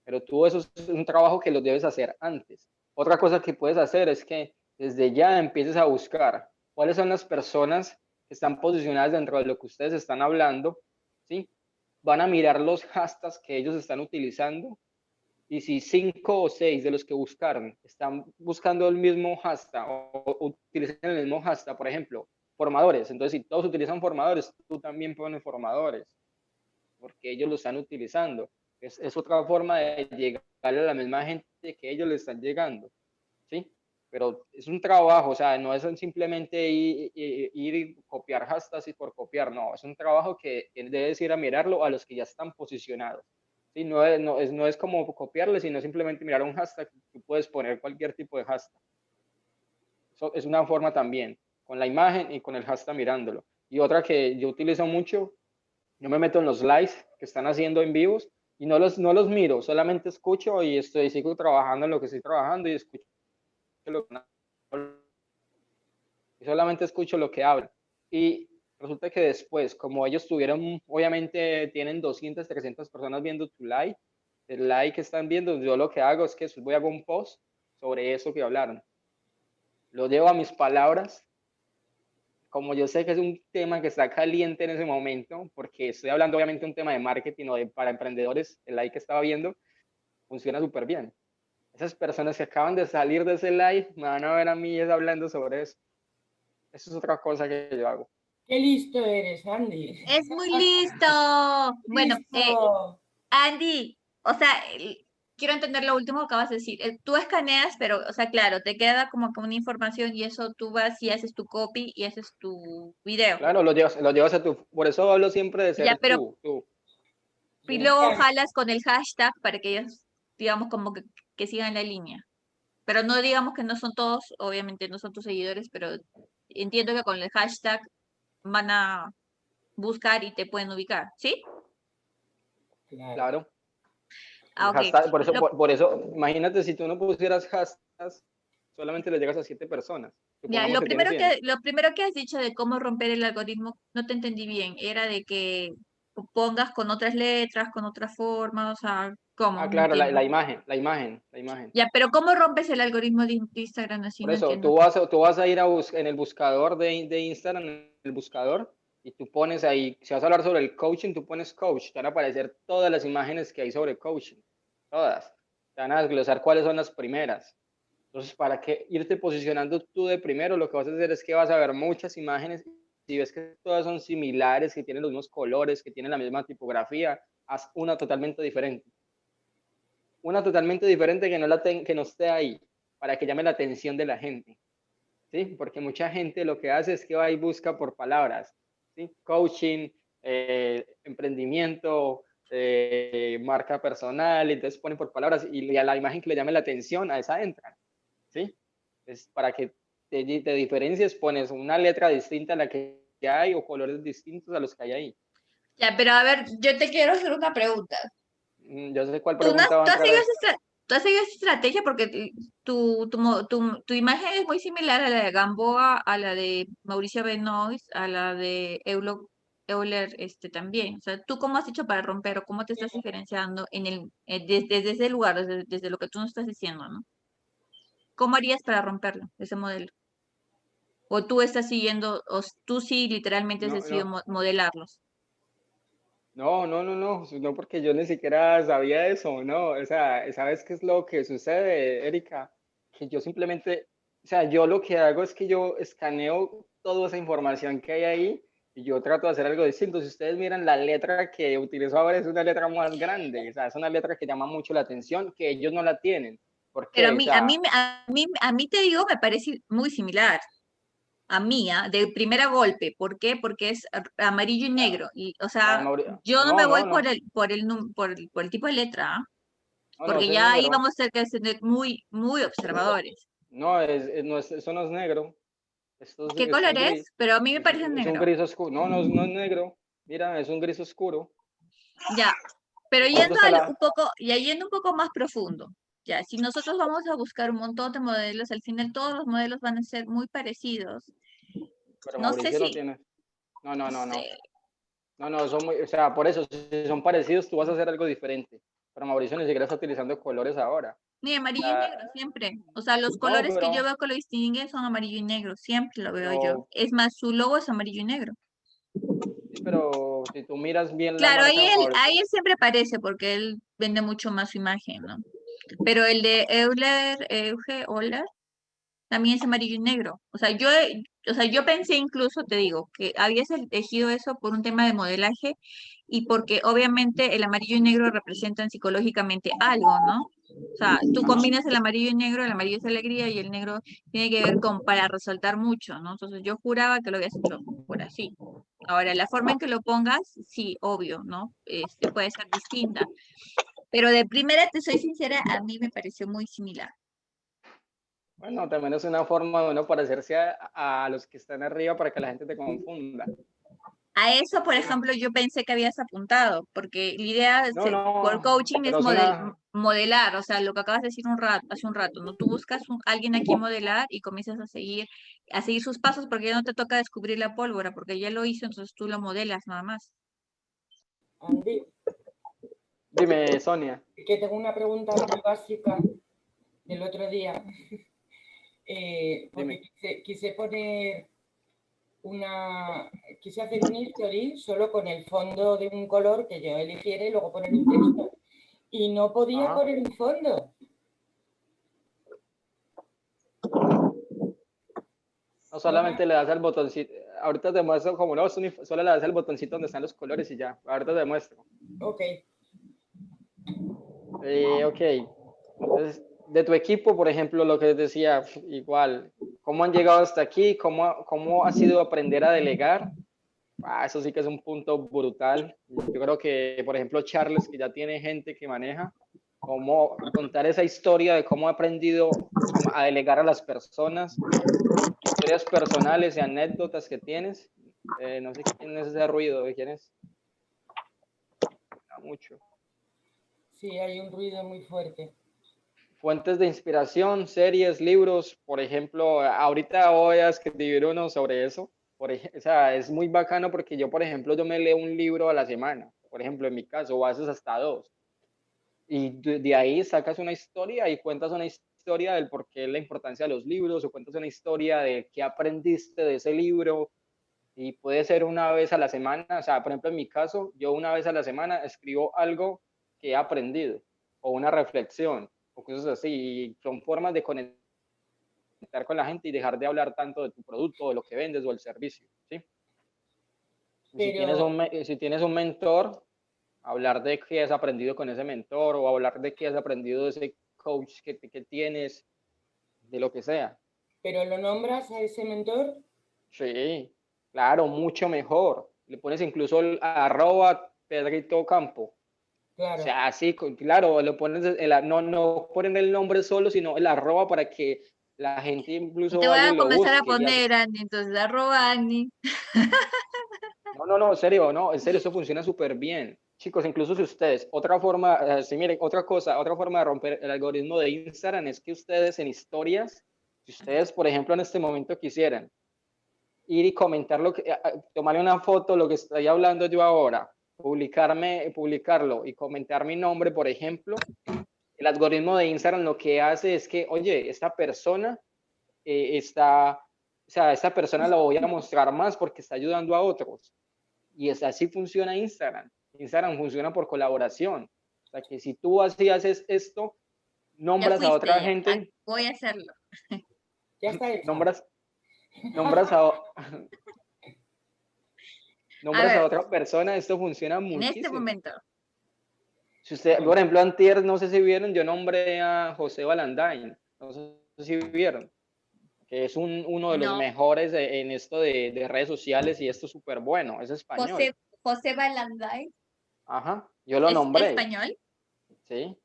Pero tú eso es un trabajo que lo debes hacer antes. Otra cosa que puedes hacer es que desde ya empieces a buscar cuáles son las personas que están posicionadas dentro de lo que ustedes están hablando, ¿sí? Van a mirar los hashtags que ellos están utilizando y si 5 o 6 de los que buscaron están buscando el mismo hashtag o utilizan el mismo hashtag, por ejemplo, formadores, entonces si todos utilizan formadores, tú también pones formadores, porque ellos lo están utilizando. Es otra forma de llegar a la misma gente que ellos le están llegando, ¿sí? Pero es un trabajo, o sea, no es simplemente ir y copiar hashtags y por copiar, no, es un trabajo que debes ir a mirarlo a los que ya están posicionados. Sí, no es como copiarle, sino simplemente mirar un hashtag, tú puedes poner cualquier tipo de hashtag. Eso es una forma también, con la imagen y con el hashtag mirándolo. Y otra que yo utilizo mucho, yo me meto en los lives que están haciendo en vivos y Y no los miro, solamente escucho y sigo trabajando en lo que estoy trabajando y escucho lo que y solamente escucho lo que hablan. Y resulta que después, como ellos tuvieron, obviamente tienen 200, 300 personas viendo tu live, el live que están viendo, yo lo que hago es que voy a hacer un post sobre eso que hablaron. Lo llevo a mis palabras, como yo sé que es un tema que está caliente en ese momento, porque estoy hablando obviamente de un tema de marketing o para emprendedores, el live que estaba viendo funciona súper bien. Esas personas que acaban de salir de ese live me van a ver a mí hablando sobre eso. Eso es otra cosa que yo hago. Qué listo eres, Andy. Es muy listo. Bueno, Listo. Andy, o sea, quiero entender lo último que acabas de decir. Tú escaneas, pero, o sea, claro, te queda como que una información y eso tú vas y haces tu copy y haces tu video. Claro, lo llevas a tu... Por eso hablo siempre de Ya, ser pero tú. y Yo luego ya- jalas con el hashtag para que ellos, digamos, como que sigan la línea. Pero no digamos que no son todos, obviamente no son tus seguidores, pero entiendo que con el hashtag van a buscar y te pueden ubicar, ¿sí? Claro. Claro. Ah, ok. Por eso, Lo, por eso, imagínate si tú no pusieras hashtags, solamente le llegas a 7 personas. ya, Supongamos que tienes 100. lo primero que has dicho de cómo romper el algoritmo, no te entendí bien. Era de que pongas con otras letras, con otras formas, o sea, ¿cómo? Ah, No claro, entiendo. la imagen. Ya, pero ¿cómo rompes el algoritmo de Instagram así? Por No eso, entiendo. tú vas a ir en el buscador de Instagram, en el buscador, y tú pones ahí, si vas a hablar sobre el coaching, tú pones coach, te van a aparecer todas las imágenes que hay sobre coaching, todas. Te van a desglosar cuáles son las primeras. Entonces, para que irte posicionando tú de primero, lo que vas a hacer es que vas a ver muchas imágenes. Si ves que todas son similares, que tienen los mismos colores, que tienen la misma tipografía, haz una totalmente diferente. Una totalmente diferente que no esté ahí, para que llame la atención de la gente. ¿Sí? Porque mucha gente lo que hace es que va y busca por palabras. ¿Sí? Coaching, emprendimiento, marca personal, entonces ponen por palabras y a la imagen que le llame la atención, a esa entran. ¿Sí? Es para que te diferencies, pones una letra distinta a la que hay o colores distintos a los que hay ahí. Ya, pero a ver, yo te quiero hacer una pregunta. Yo sé cuál Tú, no, pregunta va a tú has entrar seguido ahí. tú has seguido esa estrategia porque tu imagen es muy similar a la de Gamboa, a la de Mauricio Benoist, a la de Euler también. O sea, ¿tú cómo has hecho para romper o cómo te estás diferenciando desde ese lugar, desde lo que tú nos estás diciendo, ¿no? ¿Cómo harías para romperlo, ese modelo? ¿O tú estás siguiendo, o tú sí literalmente has No, decidido no, modelarlos? no, porque yo ni siquiera sabía eso, ¿no? O sea, ¿sabes qué es lo que sucede, Erika? Que yo simplemente, o sea, yo lo que hago es que yo escaneo toda esa información que hay ahí y yo trato de hacer algo distinto. Si ustedes miran la letra que utilizo ahora es una letra más grande, o sea, es una letra que llama mucho la atención, que ellos no la tienen. ¿Por Pero qué? O sea, a mí te digo, me parece muy similar. A mía de primera golpe. ¿Por qué? Porque es amarillo y negro. Y, o la de sea, Mauricio, yo no me no, voy no, no, por el tipo de letra, ¿ah? no, Porque ese es ya ahí negro. vamos a tener que ser muy, muy observadores. No, eso no es negro. ¿Qué Es color un es? gris. Pero a mí me Es, parece es un negro. gris oscuro. No es negro. Mira, es un gris oscuro. Ya, pero Incluso está un la... poco, ya yendo un poco más profundo. Ya, si nosotros vamos a buscar un montón de modelos, al final todos los modelos van a ser muy parecidos. Pero No sé Mauricio no si, tiene. No, no, no no, no. sé, No, no, son muy... O sea, por eso, si son parecidos, tú vas a hacer algo diferente. Pero Mauricio ni siquiera está utilizando colores ahora. ni O amarillo y sea, negro, siempre. O sea, los no, colores que yo veo que lo distinguen son amarillo y negro, siempre lo veo yo. pero, Es más, su logo es amarillo y negro. sí, pero si tú miras bien la Claro, marca ahí Mauricio, él siempre aparece porque él vende mucho más su imagen, ¿no? Pero el de Euler, también es amarillo y negro. O sea, yo pensé incluso, te digo, que habías elegido eso por un tema de modelaje y porque obviamente el amarillo y negro representan psicológicamente algo, ¿no? O sea, tú ajá. combinas el amarillo es alegría y el negro tiene que ver con para resaltar mucho, ¿no? Entonces yo juraba que lo habías hecho por así. Ahora, la forma en que lo pongas, sí, obvio, ¿no? Puede ser distinta. Pero de primera, te soy sincera, a mí me pareció muy similar. Bueno, también es una forma de uno parecerse a los que están arriba para que la gente te confunda. A eso, por ejemplo, yo pensé que habías apuntado, porque la idea No, por no, coaching es pero es una, modelar, o sea, lo que acabas de decir hace un rato, ¿no? Tú buscas alguien a quien modelar y comienzas a seguir sus pasos porque ya no te toca descubrir la pólvora, porque ya lo hizo, entonces tú lo modelas nada más. Andy, dime, Sonia, que tengo una pregunta muy básica del otro día, porque dime. quise poner quise hacer un story solo con el fondo de un color que yo eligiera y luego poner un texto. Y no podía Ajá. poner un fondo. No solamente le das al botoncito, ahorita te muestro como no, solo le das al botoncito donde están los colores y ya, ahorita te muestro. Ok. Ok, entonces, de tu equipo, por ejemplo, lo que les decía, igual, ¿cómo han llegado hasta aquí? ¿Cómo ha sido aprender a delegar? Eso sí que es un punto brutal. Yo creo que, por ejemplo, Charles, que ya tiene gente que maneja, cómo contar esa historia de cómo ha aprendido a delegar a las personas, historias personales y anécdotas que tienes. No sé quién es ese ruido, ¿de quién es? Mucho. Sí, hay un ruido muy fuerte. Fuentes de inspiración, series, libros, por ejemplo, ahorita voy a escribir uno sobre eso. O sea, es muy bacano porque yo, por ejemplo, yo me leo un libro a la semana, por ejemplo, en mi caso, o a veces hasta dos. Y de ahí sacas una historia y cuentas una historia del por qué la importancia de los libros, o cuentas una historia de qué aprendiste de ese libro, y puede ser una vez a la semana. O sea, por ejemplo, en mi caso, yo una vez a la semana escribo algo que he aprendido, o una reflexión, o cosas así, y son formas de conectar con la gente y dejar de hablar tanto de tu producto, de lo que vendes o el servicio, ¿sí? Pero, Si tienes un mentor, hablar de qué has aprendido con ese mentor, o hablar de qué has aprendido de ese coach que tienes, de lo que sea. pero lo nombras a ese mentor. Sí, claro, mucho mejor. Le pones incluso el arroba Pedrito Campo. O Claro. sea, así, claro, le pones no ponen el nombre solo, sino el arroba para que la gente incluso Te voy vaya a y lo comenzar a busque. poner, Andy, entonces, @Andy. No, en serio, no, en serio, eso funciona súper bien. Chicos, incluso si ustedes, otra forma, sí, miren, otra cosa, otra forma de romper el algoritmo de Instagram es que ustedes en historias, si ustedes, por ejemplo, en este momento quisieran ir y comentar tomarle una foto, lo que estoy hablando yo ahora, publicarlo y comentar mi nombre, por ejemplo, el algoritmo de Instagram lo que hace es que, oye, esta persona o sea, esta persona la voy a mostrar más porque está ayudando a otros. Y así funciona Instagram. Instagram funciona por colaboración. O sea, que si tú así haces esto, Ya nombras a fuiste, otra ya. gente, Voy a hacerlo. Ya está hecha. nombras, nombras a, A nombras a ver, otra persona, esto funciona en este muchísimo. momento. Si usted, por ejemplo, antier, no sé si vieron, yo nombré a José Balandain, no sé si vieron, que es uno de los No, mejores en esto de redes sociales, y esto es súper bueno, es español. José Balanday, Ajá, yo lo ¿es nombré, español? ¿sí?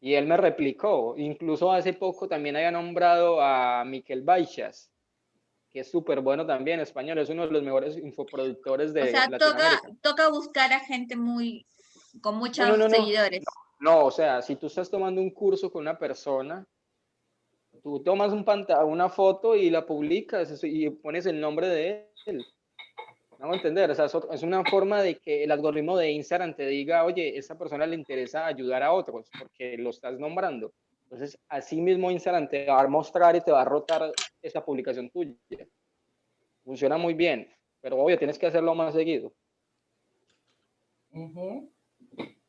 Y él me replicó. Incluso hace poco también había nombrado a Miquel Baixas, que es súper bueno también, español, es uno de los mejores infoproductores O de sea, Latinoamérica. toca buscar a gente con No, no, muchos no, no, seguidores. no, o sea, si tú estás tomando un curso con una persona, tú tomas una foto y la publicas y pones el nombre de él. No hago entender, o sea, es una forma de que el algoritmo de Instagram te diga, oye, esta persona le interesa ayudar a otros porque lo estás nombrando. Entonces, así mismo Instagram te va a mostrar y te va a rotar esa publicación tuya. Funciona muy bien, pero obvio, tienes que hacerlo más seguido.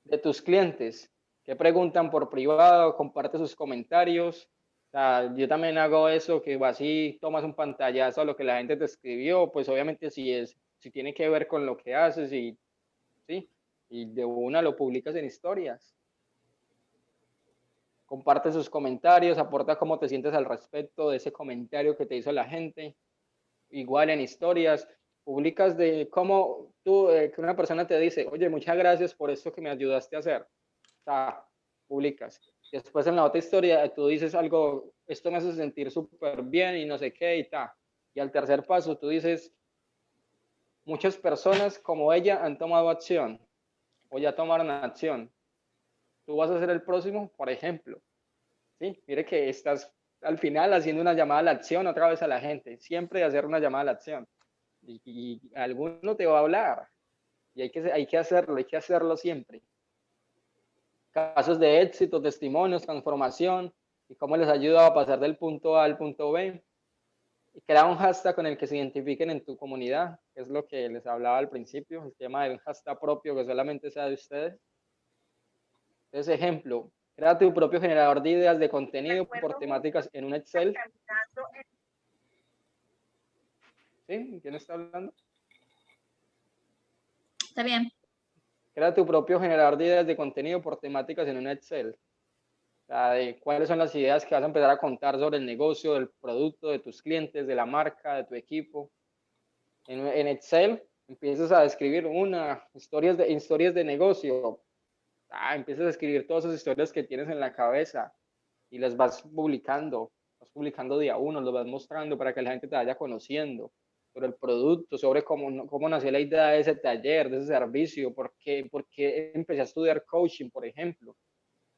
De tus clientes, que preguntan por privado, comparte sus comentarios. O sea, yo también hago eso, que así tomas un pantallazo a lo que la gente te escribió, pues obviamente si tiene que ver con lo que haces, y sí, y de una lo publicas en historias. Comparte sus comentarios, aporta cómo te sientes al respecto de ese comentario que te hizo la gente. Igual en historias, publicas de cómo que una persona te dice, oye, muchas gracias por esto que me ayudaste a hacer. Ta, publicas. Después en la otra historia tú dices algo, esto me hace sentir súper bien y no sé qué y ta. Y al tercer paso tú dices, muchas personas como ella han tomado acción o ya tomaron acción. Tú vas a ser el próximo, por ejemplo. ¿Sí? Mire que estás al final haciendo una llamada a la acción otra vez a la gente. Siempre hacer una llamada a la acción. Y alguno te va a hablar. Y hay que hacerlo siempre. Casos de éxito, testimonios, transformación y cómo les ayuda a pasar del punto A al punto B. Y crea un hashtag con el que se identifiquen en tu comunidad, que es lo que les hablaba al principio, el tema del hashtag propio que solamente sea de ustedes. Entonces, ejemplo, crea tu propio generador de ideas de contenido por temáticas en un Excel. ¿Sí? ¿Quién está hablando? Está bien. Crea tu propio generador de ideas de contenido por temáticas en un Excel. O sea, de cuáles son las ideas que vas a empezar a contar sobre el negocio, del producto, de tus clientes, de la marca, de tu equipo. En Excel empiezas a describir historias de negocio. Empiezas a escribir todas esas historias que tienes en la cabeza y las vas publicando. Vas publicando día uno, los vas mostrando para que la gente te vaya conociendo sobre el producto, sobre cómo nació la idea de ese taller, de ese servicio, por qué empecé a estudiar coaching, por ejemplo.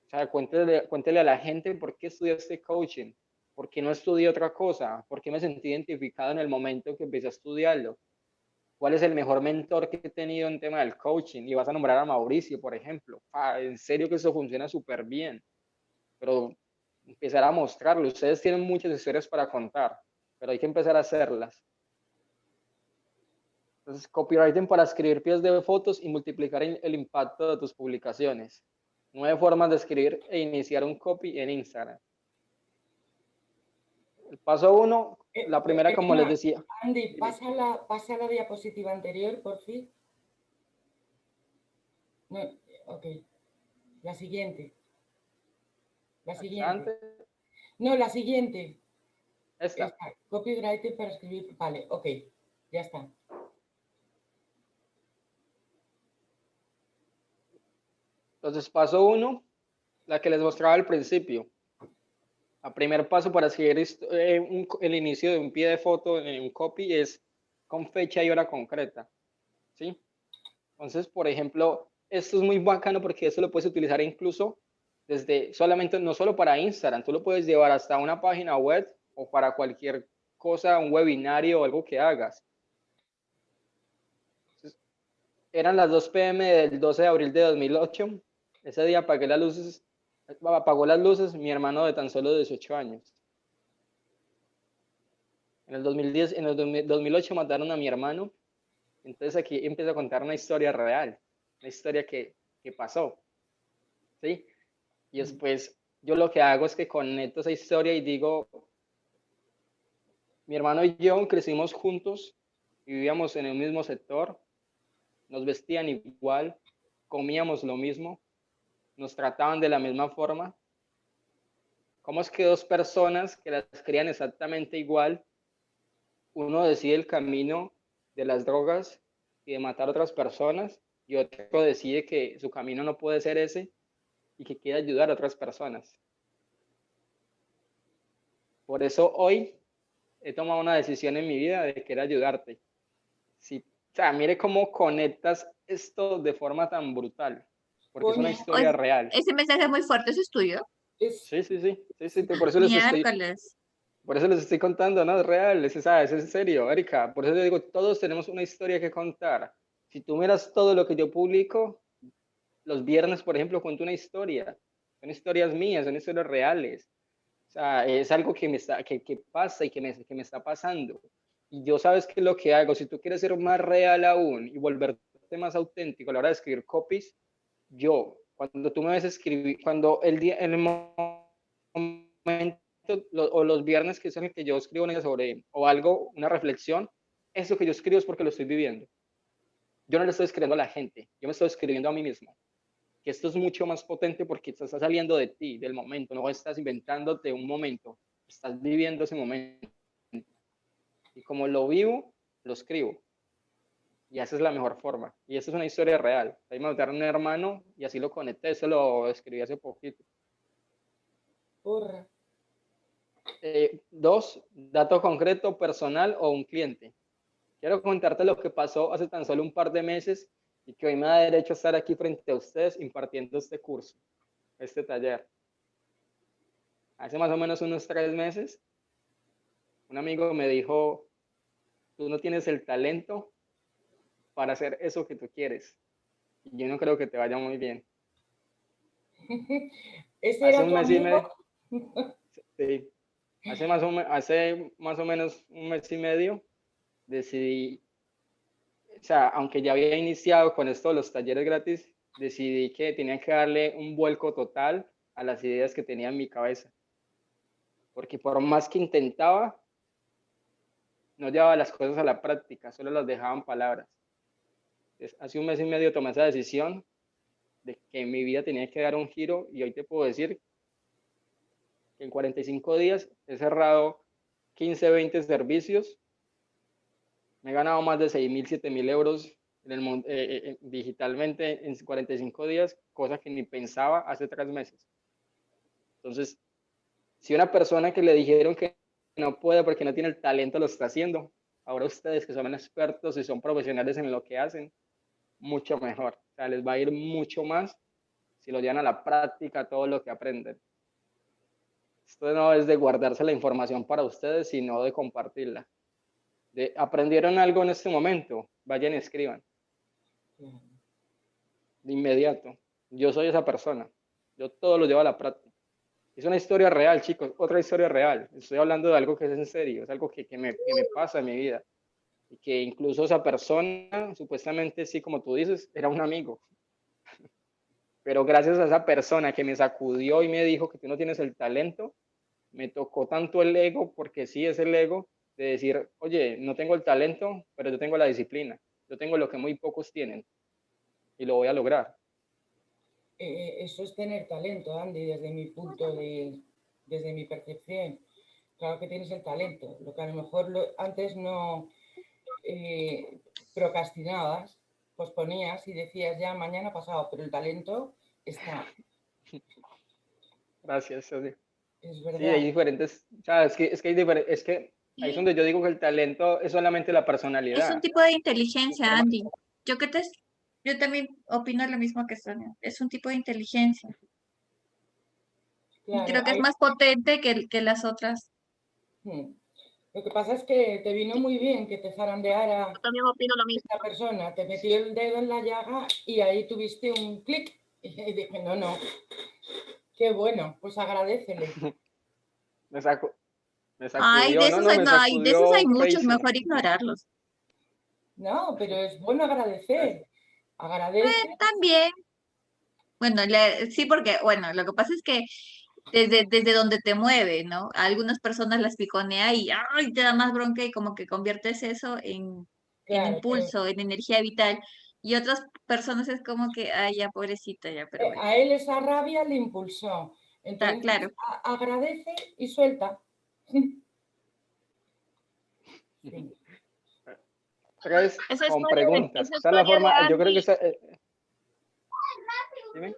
O sea, cuéntele a la gente por qué estudiaste coaching, por qué no estudié otra cosa, por qué me sentí identificado en el momento que empecé a estudiarlo. ¿Cuál es el mejor mentor que he tenido en tema del coaching? Y vas a nombrar a Mauricio, por ejemplo. En serio que eso funciona súper bien. Pero empezar a mostrarlo. Ustedes tienen muchas historias para contar, pero hay que empezar a hacerlas. Entonces, copywriting para escribir pies de fotos y multiplicar el impacto de tus publicaciones. 9 formas de escribir e iniciar un copy en Instagram. El paso 1, la primera, como les decía. Andy, pasa la diapositiva anterior, por fin. No, ok. La siguiente. La siguiente. No, la siguiente. Esta. Copywriting para escribir. Vale, ok. Ya está. Entonces, paso 1, la que les mostraba al principio. El primer paso para escribir el inicio de un pie de foto en un copy es con fecha y hora concreta. ¿Sí? Entonces, por ejemplo, esto es muy bacano porque esto lo puedes utilizar incluso solamente, no solo para Instagram, tú lo puedes llevar hasta una página web o para cualquier cosa, un webinario o algo que hagas. Entonces, eran las 2 p.m. del 12 de abril de 2008. Ese día apagó las luces mi hermano de tan solo 18 años. En el 2008 mataron a mi hermano. Entonces aquí empiezo a contar una historia real, una historia que pasó. ¿Sí? Y después yo lo que hago es que conecto esa historia y digo, mi hermano y yo crecimos juntos, vivíamos en el mismo sector, nos vestían igual, comíamos lo mismo, nos trataban de la misma forma. ¿Cómo es que dos personas que las crían exactamente igual, uno decide el camino de las drogas y de matar a otras personas y otro decide que su camino no puede ser ese y que quiere ayudar a otras personas? Por eso hoy he tomado una decisión en mi vida de querer ayudarte. Sí, o sea, mire cómo conectas esto de forma tan brutal, porque es una historia real. Ese mensaje es muy fuerte, ¿eso es tuyo? Sí, por eso les estoy contando, ¿no? Es real, es en serio, Erika. Por eso te digo, todos tenemos una historia que contar. Si tú miras todo lo que yo publico, los viernes, por ejemplo, cuento una historia. Son historias mías, son historias reales. O sea, es algo que pasa y que me está pasando. Y yo, ¿sabes qué es lo que hago? Si tú quieres ser más real aún y volverte más auténtico a la hora de escribir copies, cuando tú me ves escribir, en el momento, o los viernes que son el que yo escribo sobre, o algo, una reflexión, eso que yo escribo es porque lo estoy viviendo. Yo no le estoy escribiendo a la gente, yo me estoy escribiendo a mí mismo. Que esto es mucho más potente porque estás saliendo de ti, del momento, no estás inventándote un momento, estás viviendo ese momento. Y como lo vivo, lo escribo. Y esa es la mejor forma. Y esa es una historia real. Ahí me mataron un hermano y así lo conecté, eso lo escribí hace poquito. Porra. 2, dato concreto, personal o un cliente. Quiero contarte lo que pasó hace tan solo un par de meses y que hoy me da derecho a estar aquí frente a ustedes impartiendo este curso, este taller. Hace más o menos unos 3 meses, un amigo me dijo, tú no tienes el talento para hacer eso que tú quieres. Y yo no creo que te vaya muy bien. ¿Ese Hace era un tu mes y amigo? medio, sí, hace más o menos un mes y medio decidí, o sea, aunque ya había iniciado con esto de los talleres gratis, decidí que tenía que darle un vuelco total a las ideas que tenía en mi cabeza. Porque por más que intentaba, no llevaba las cosas a la práctica, solo las dejaba en palabras. Entonces, hace un mes y medio tomé esa decisión de que mi vida tenía que dar un giro y hoy te puedo decir que en 45 días he cerrado 15, 20 servicios, me he ganado más de 6.000, 7.000 euros en digitalmente en 45 días, cosa que ni pensaba hace 3 meses. Entonces, si una persona que le dijeron que no puede porque no tiene el talento lo está haciendo, ahora ustedes que son expertos y son profesionales en lo que hacen, mucho mejor. O sea, les va a ir mucho más si lo llevan a la práctica, todo lo que aprenden. Esto no es de guardarse la información para ustedes, sino de compartirla. ¿Aprendieron algo en este momento? Vayan y escriban. De inmediato. Yo soy esa persona. Yo todo lo llevo a la práctica. Es una historia real, chicos. Otra historia real. Estoy hablando de algo que es en serio. Es algo que me pasa en mi vida. Y que incluso esa persona, supuestamente, sí, como tú dices, era un amigo. Pero gracias a esa persona que me sacudió y me dijo que tú no tienes el talento, me tocó tanto el ego, porque sí es el ego, de decir, oye, no tengo el talento, pero yo tengo la disciplina. Yo tengo lo que muy pocos tienen y lo voy a lograr. Eso es tener talento, Andy, desde mi desde mi percepción. Claro que tienes el talento, lo que a lo mejor antes no procrastinabas, posponías y decías ya mañana pasado, pero el talento está. Gracias. Es Sí, hay verdad. diferentes, o sea, es que ahí es Sí, donde yo digo que el talento es solamente la es un personalidad. tipo de inteligencia, Forma- Andy. Yo que te, yo también opino lo mismo que Sonia. Es un tipo de inteligencia. Y Claro, creo que es más potente que las otras. Lo que pasa es que te vino muy bien que te Yo zarandeara también opino lo mismo. esta persona, te metió el dedo en la llaga y ahí tuviste un clic. Y dije, no, qué bueno, pues agradecele. me, sacu- me Ay, sacudió, me de esos hay sacudió muchos, feísimo. mejor ignorarlos. No, pero es bueno agradecer. Gracias. Agradece. También, bueno, sí, porque, bueno, lo que pasa es que desde donde te mueve, ¿no? A algunas personas las piconea y ay, te da más bronca y como que conviertes eso en Claro, pero impulso, en energía vital. Y otras personas es como que, ay, ya, pobrecita, ya, pero bueno, a él esa rabia le impulsó. está Entonces, claro. agradece y suelta. Sí, Tres con preguntas. Esa Esa es la historia de forma, yo creo que Andy, esa, dime.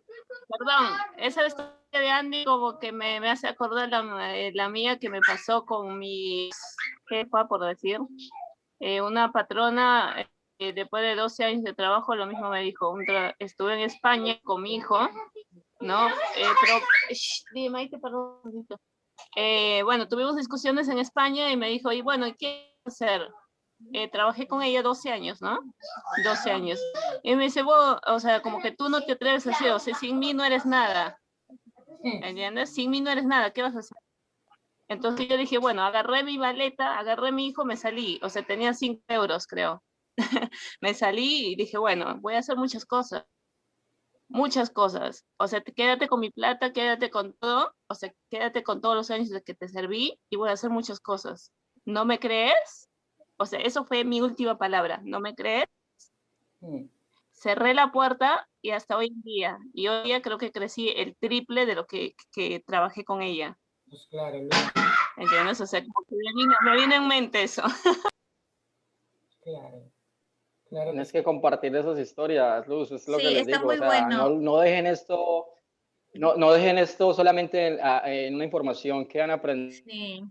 perdón, esa historia de Andy como que me hace acordar la mía que me pasó con mi jefa, por decir, una patrona, después de 12 años de trabajo, lo mismo me dijo, estuve en España con mi hijo, ¿no? Pero, dime, Maite, perdón. Bueno, tuvimos discusiones en España y me dijo, y bueno, ¿qué hacer? Trabajé con ella 12 años, ¿no? 12 años. Y me dice, vos, o sea, como que tú no te atreves a hacer, o sea, sin mí no eres nada, ¿entiendes? Sin mí no eres nada, ¿qué vas a hacer? Entonces yo dije, bueno, agarré mi maleta, agarré a mi hijo, me salí, o sea, tenía 5 euros, creo. Me salí y dije, bueno, voy a hacer muchas cosas, muchas cosas. O sea, quédate con mi plata, quédate con todo, o sea, quédate con todos los años de que te serví y voy a hacer muchas cosas. ¿No me crees? O sea, eso fue mi última palabra. ¿No me crees? Cerré la puerta y hasta hoy en día. Y hoy día creo que crecí el triple de lo que trabajé con ella. pues claro, ¿Entiendes? O sea, como que me viene en mente eso. claro, claro que Tienes sí. que compartir esas historias, Luz, es lo que Sí, les está digo. O muy sea, bueno. no dejen esto, no dejen esto solamente en una información que han aprendido Sí.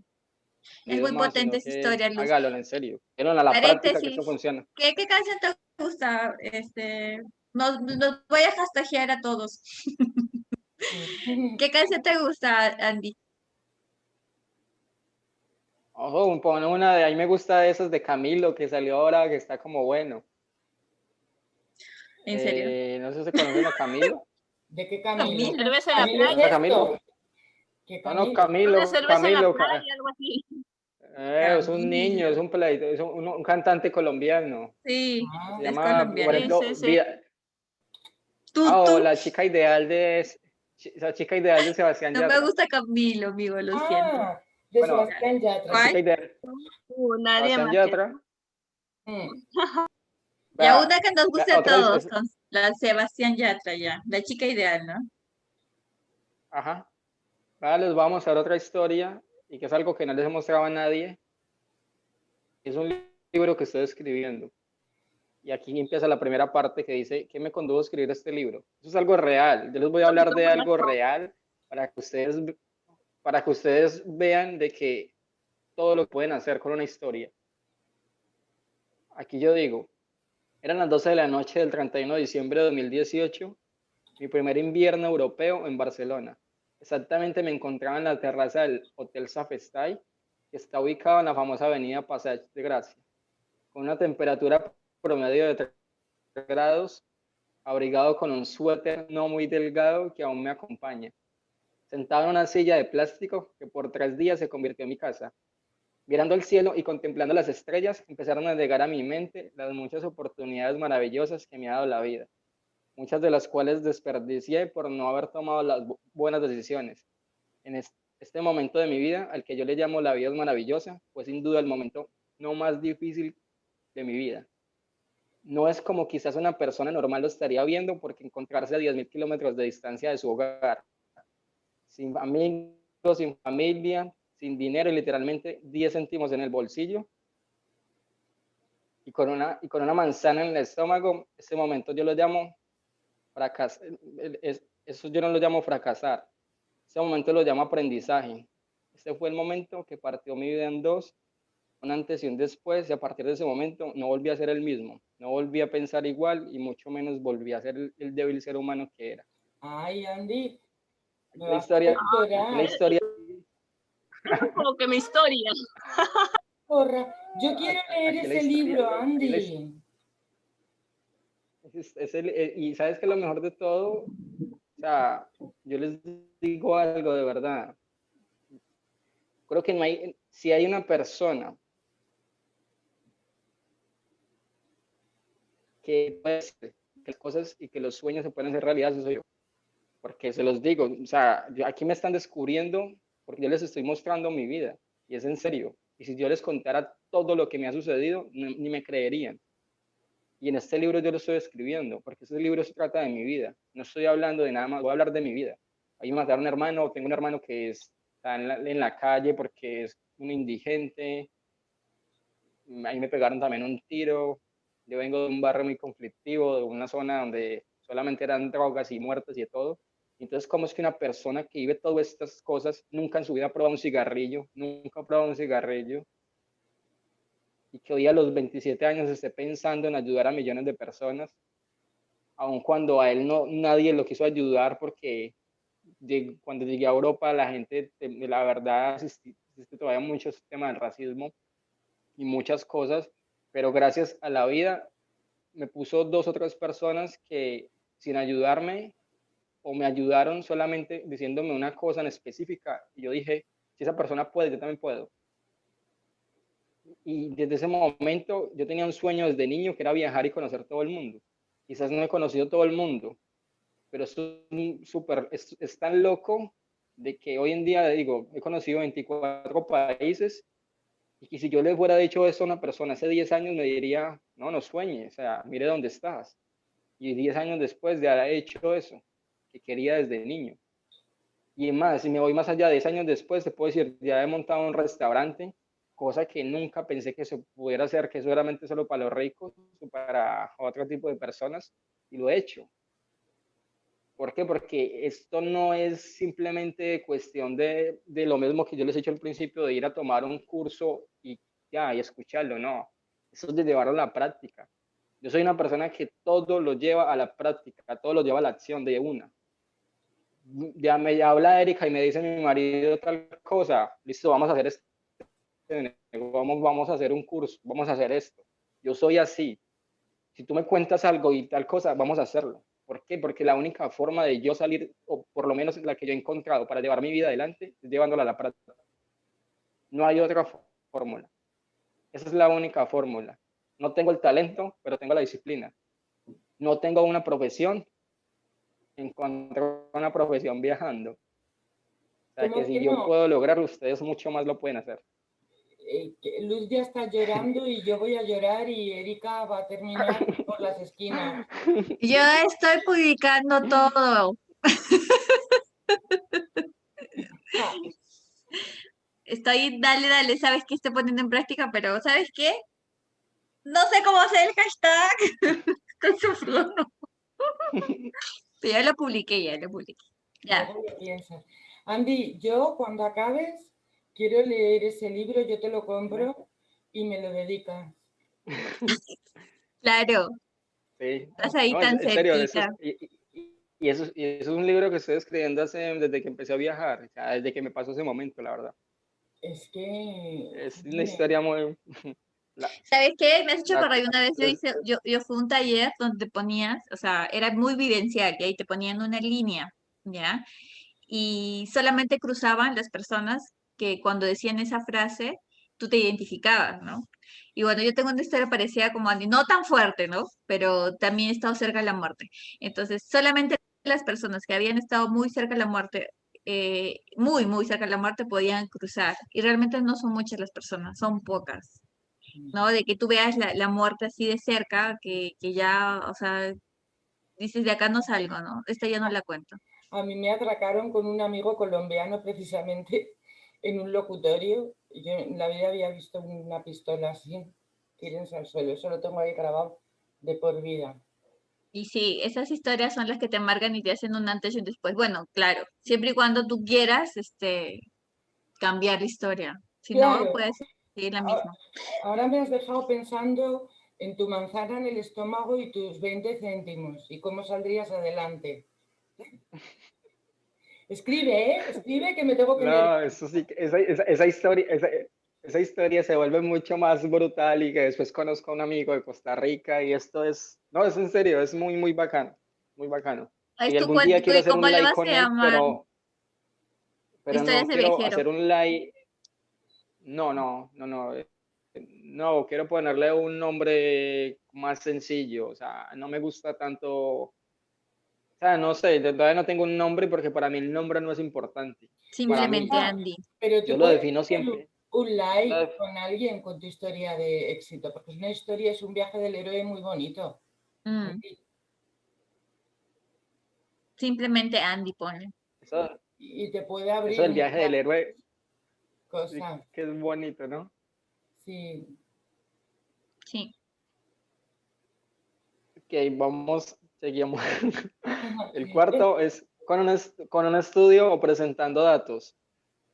Es muy más, potente sino esa que historia, Luz. hágalo en serio. Pero a la práctica que Paréntesis, esto funciona. ¿qué canción te gusta? Nos voy a hashtaguear a todos. ¿Qué canción te gusta, Andy? Ojo, pone una de ahí me gusta de esas de Camilo que salió ahora, que está como bueno. ¿En serio? No sé si se conocen a Camilo. ¿De qué Una Camilo? Camilo. cerveza en la ¿Camilo es ¿Conoce a playa. Camilo? esto? ¿Qué No, no, Camilo? Una Camilo, cerveza en la Camilo. playa, algo así. Es un niño, es un peladito, es un cantante colombiano. Sí, Ah, Se es llama, por colombiano. Sí, ejemplo, sí, sí. Tú, la chica ideal la chica ideal de Sebastián no me Yatra. gusta Camilo, amigo, lo siento. De Bueno, Sebastián Yatra. la chica ¿Cuál? ideal, Nadie Sebastián más que Yatra. Mm. Ya Vea, una que nos guste a otra todos, con la Sebastián Yatra, ya. La chica ideal, ¿no? ajá. Ahora les vamos a dar otra historia y que es algo que no les he mostrado a nadie. Es un libro que estoy escribiendo. Y aquí empieza la primera parte que dice, ¿qué me condujo a escribir este libro? Eso es algo real. Yo les voy a hablar de algo real para que ustedes vean de que todo lo pueden hacer con una historia. Aquí yo digo, eran las 12 de la noche del 31 de diciembre de 2018, mi primer invierno europeo en Barcelona. Exactamente me encontraba en la terraza del Hotel Safestay, que está ubicado en la famosa avenida Passeig de Gracia, con una temperatura promedio de 3 grados, abrigado con un suéter no muy delgado que aún me acompaña, sentado en una silla de plástico que por 3 días se convirtió en mi casa. Mirando el cielo y contemplando las estrellas, empezaron a llegar a mi mente las muchas oportunidades maravillosas que me ha dado la vida, muchas de las cuales desperdicié por no haber tomado las buenas decisiones. En este momento de mi vida, al que yo le llamo la vida es maravillosa, pues sin duda el momento no más difícil de mi vida. No es como quizás una persona normal lo estaría viendo, porque encontrarse a 10.000 kilómetros de distancia de su hogar, sin amigos, sin familia, sin dinero y literalmente 10 céntimos en el bolsillo y con una manzana en el estómago, ese momento yo lo llamo fracasar. Eso yo no lo llamo fracasar, ese momento lo llamo aprendizaje. Este fue el momento que partió mi vida en dos, un antes y un después, y a partir de ese momento no volví a ser el mismo, no volví a pensar igual y mucho menos volví a ser el débil ser humano que era. Ay, Andy, me Aquí la vas a hacer historia, aquí la llorar. historia, Como que mi historia. Porra. Yo quiero leer aquí la ese historia, libro, aquí la, Andy. y sabes que lo mejor de todo, o sea, yo les digo algo de verdad. Creo que no hay, si hay una persona que puede hacer que las cosas y que los sueños se pueden hacer realidad, eso soy yo. Porque se los digo, o sea, aquí me están descubriendo porque yo les estoy mostrando mi vida y es en serio. Y si yo les contara todo lo que me ha sucedido, ni me creerían. Y en este libro yo lo estoy escribiendo, porque este libro se trata de mi vida. No estoy hablando de nada más, voy a hablar de mi vida. Ahí me mataron un hermano, tengo un hermano que está en la calle porque es un indigente. Ahí me pegaron también un tiro. Yo vengo de un barrio muy conflictivo, de una zona donde solamente eran drogas y muertes y de todo. Entonces, ¿cómo es que una persona que vive todas estas cosas nunca en su vida ha probado un cigarrillo, nunca ha probado un cigarrillo, y que hoy a los 27 años esté pensando en ayudar a millones de personas, aun cuando a él no, nadie lo quiso ayudar porque cuando llegué a Europa la gente, la verdad, existe todavía muchos temas del racismo y muchas cosas, pero gracias a la vida me puso dos o tres personas que sin ayudarme o me ayudaron solamente diciéndome una cosa en específica y yo dije, si esa persona puede, yo también puedo. Y desde ese momento yo tenía un sueño desde niño que era viajar y conocer todo el mundo. Quizás no he conocido todo el mundo, pero es tan loco de que hoy en día, digo, he conocido 24 países y que si yo le fuera dicho eso a una persona hace 10 años me diría, no, no sueñes, o sea, mire dónde estás. Y 10 años después de haber hecho eso, que quería desde niño. Y más, si me voy más allá, 10 años después, te puedo decir, ya he montado un restaurante, cosa que nunca pensé que se pudiera hacer, que solamente solo para los ricos o para otro tipo de personas, y lo he hecho. ¿Por qué? Porque esto no es simplemente cuestión de lo mismo que yo les he dicho al principio, de ir a tomar un curso y ya, y escucharlo, no. Eso es de llevarlo a la práctica. Yo soy una persona que todo lo lleva a la práctica, todo lo lleva a la acción de una. Ya me habla Erika y me dice mi marido tal cosa, listo, vamos a hacer esto, vamos a hacer un curso, vamos a hacer esto. Yo soy así. Si tú me cuentas algo y tal cosa, vamos a hacerlo. ¿Por qué? Porque la única forma de yo salir, o por lo menos la que yo he encontrado para llevar mi vida adelante, es llevándola a la práctica. No hay otra fórmula. Esa es la única fórmula. No tengo el talento, pero tengo la disciplina. No tengo una profesión, encontré una profesión viajando. O sea, ¿Cómo que si que yo no? puedo lograrlo, ustedes mucho más lo pueden hacer. Luz ya está llorando y yo voy a llorar y Erika va a terminar por las esquinas. Yo estoy publicando todo. Ah, Estoy, dale, dale, sabes que estoy poniendo en práctica, pero ¿sabes qué? No sé cómo hacer el hashtag. Estoy sufriendo. Pero ya lo publiqué, ya lo publiqué. Ya. luego lo piensas. Andy, yo cuando acabes quiero leer ese libro, yo te lo compro y me lo dedicas. Claro, Sí, estás ahí no, tan en serio, eso cerquita. es, y eso es un libro que estoy escribiendo desde que empecé a viajar, o sea, desde que me pasó ese momento, la verdad. Es que, Es una mire, historia muy... la- ¿Sabes qué? Me has hecho la- acordar, una vez es- yo fui a un taller donde te ponías, o sea, era muy vivencial, y ahí te ponían una línea, ¿ya? Y solamente cruzaban las personas que cuando decían esa frase, tú te identificabas, ¿no? Y bueno, yo tengo una historia parecida como Andy, no tan fuerte, ¿no? Pero también he estado cerca de la muerte. Entonces, solamente las personas que habían estado muy cerca de la muerte, muy, muy cerca de la muerte, podían cruzar. Y realmente no son muchas las personas, son pocas, ¿no? De que tú veas la muerte así de cerca, que ya, o sea, dices, de acá no salgo, ¿no? Esta ya no la cuento. a mí me atracaron con un amigo colombiano precisamente en un locutorio. Yo en la vida había visto una pistola así, tírense al suelo. Eso lo tengo ahí grabado de por vida. Y sí, esas historias son las que te marcan y te hacen un antes y un después. Bueno, claro, siempre y cuando tú quieras, cambiar la historia. Si no, Claro, puedes seguir la a- misma. ahora me has dejado pensando en tu manzana en el estómago y tus 20 céntimos y cómo saldrías adelante. Escribe, ¿eh? Escribe que me tengo que leer. no, eso sí, esa historia se vuelve mucho más brutal y que después conozco a un amigo de Costa Rica y esto es, no, es en serio, es muy, muy bacano, muy bacano. Ah, es Y tu algún día cuento, quiero ¿y hacer cómo un le live vas a con él, llamar? pero Historias no de quiero viajero. hacer un live, no, quiero ponerle un nombre más sencillo, o sea, no me gusta tanto, o sea, no sé, todavía no tengo un nombre porque para mí el nombre no es importante, para mí, Simplemente Ah, Andy. pero yo tú lo puedes defino hacer siempre. un live Lo con alguien con tu historia de éxito, porque es una historia, es un viaje del héroe muy bonito. Mm, simplemente Andy pone. Eso, Y te puede eso abrir del viaje muchas del héroe, sí cosas. que es bonito, ¿no? Sí. Sí. Ok, vamos, seguimos. El Eh, cuarto es con un estudio o presentando datos.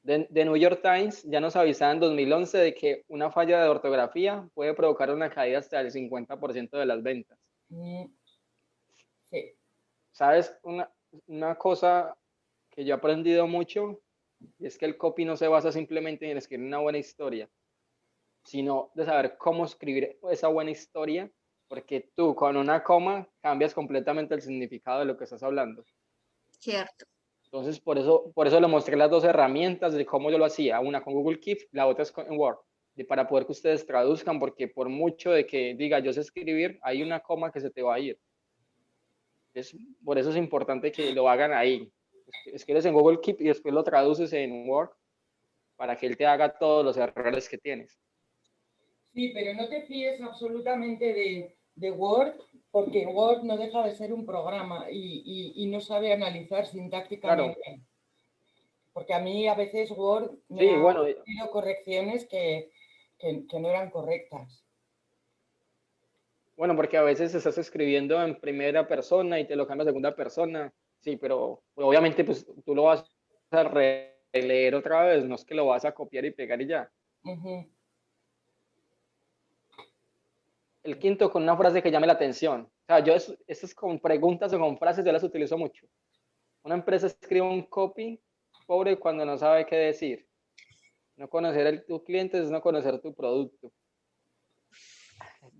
De New York Times ya nos avisaba en 2011 de que una falla de ortografía puede provocar una caída hasta el 50% de las ventas. Sí. ¿Sabes? Una cosa que yo he aprendido mucho y es que el copy no se basa simplemente en escribir una buena historia, sino de saber cómo escribir esa buena historia, porque tú con una coma cambias completamente el significado de lo que estás hablando. Cierto. Entonces, por eso le mostré las dos herramientas de cómo yo lo hacía, una con Google Keep, la otra es en Word, y para poder que ustedes traduzcan, porque por mucho de que diga yo sé escribir, hay una coma que se te va a ir. Por eso es importante que lo hagan ahí. Escribes en Google Keep y después lo traduces en Word para que él te haga todos los errores que tienes. Sí, pero no te fíes absolutamente de Word, porque Word no deja de ser un programa y no sabe analizar Claro, sintácticamente. Porque a mí a veces Word me sí, ha bueno, tenido correcciones que no eran correctas. porque a veces estás escribiendo en primera persona y te lo cambias a segunda persona. Sí, pero obviamente pues tú lo vas a releer otra vez, no es que lo vas a copiar y pegar y ya. Ujú. El quinto, con una frase que llame la atención. O sea, yo estas con preguntas o con frases yo las utilizo mucho. Una empresa escribe un copy pobre cuando no sabe qué decir. No conocer tu cliente es no conocer tu producto.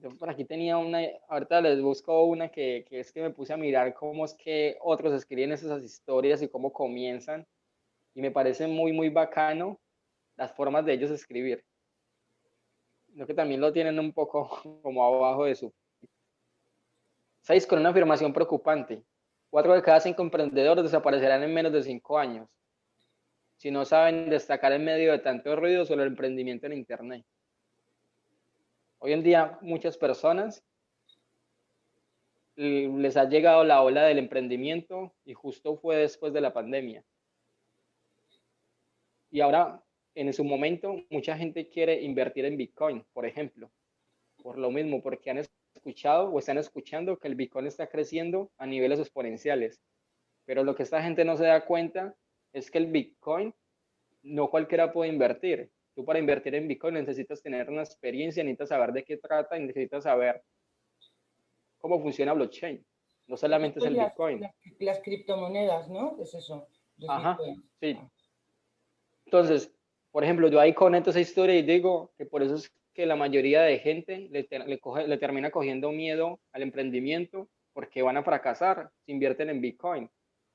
Yo por aquí tenía una, ahorita les busco una que es que me puse a mirar cómo es que otros escriben esas historias y cómo comienzan. Y me parece muy, muy bacano las formas de ellos escribir. Lo que también lo tienen un poco como abajo de su. 6. Con una afirmación preocupante. 4 de cada 5 emprendedores desaparecerán en menos de 5 años si no saben destacar en medio de tanto ruido sobre el emprendimiento en Internet. Hoy en día muchas personas les ha llegado la ola del emprendimiento y justo fue después de la pandemia. Y ahora, en su momento, mucha gente quiere invertir en Bitcoin, por ejemplo, por lo mismo, porque han escuchado o están escuchando que el Bitcoin está creciendo a niveles exponenciales. Pero lo que esta gente no se da cuenta es que el Bitcoin no cualquiera puede invertir. Tú para invertir en Bitcoin necesitas tener una experiencia, necesitas saber de qué trata y necesitas saber cómo funciona blockchain. No solamente Esto es es el Bitcoin. las criptomonedas, ¿no? ¿Qué es eso? Los Ajá, bitcoins. sí. Entonces, por ejemplo, yo ahí conecto esa historia y digo que por eso es que la mayoría de gente le termina cogiendo miedo al emprendimiento porque van a fracasar si invierten en Bitcoin.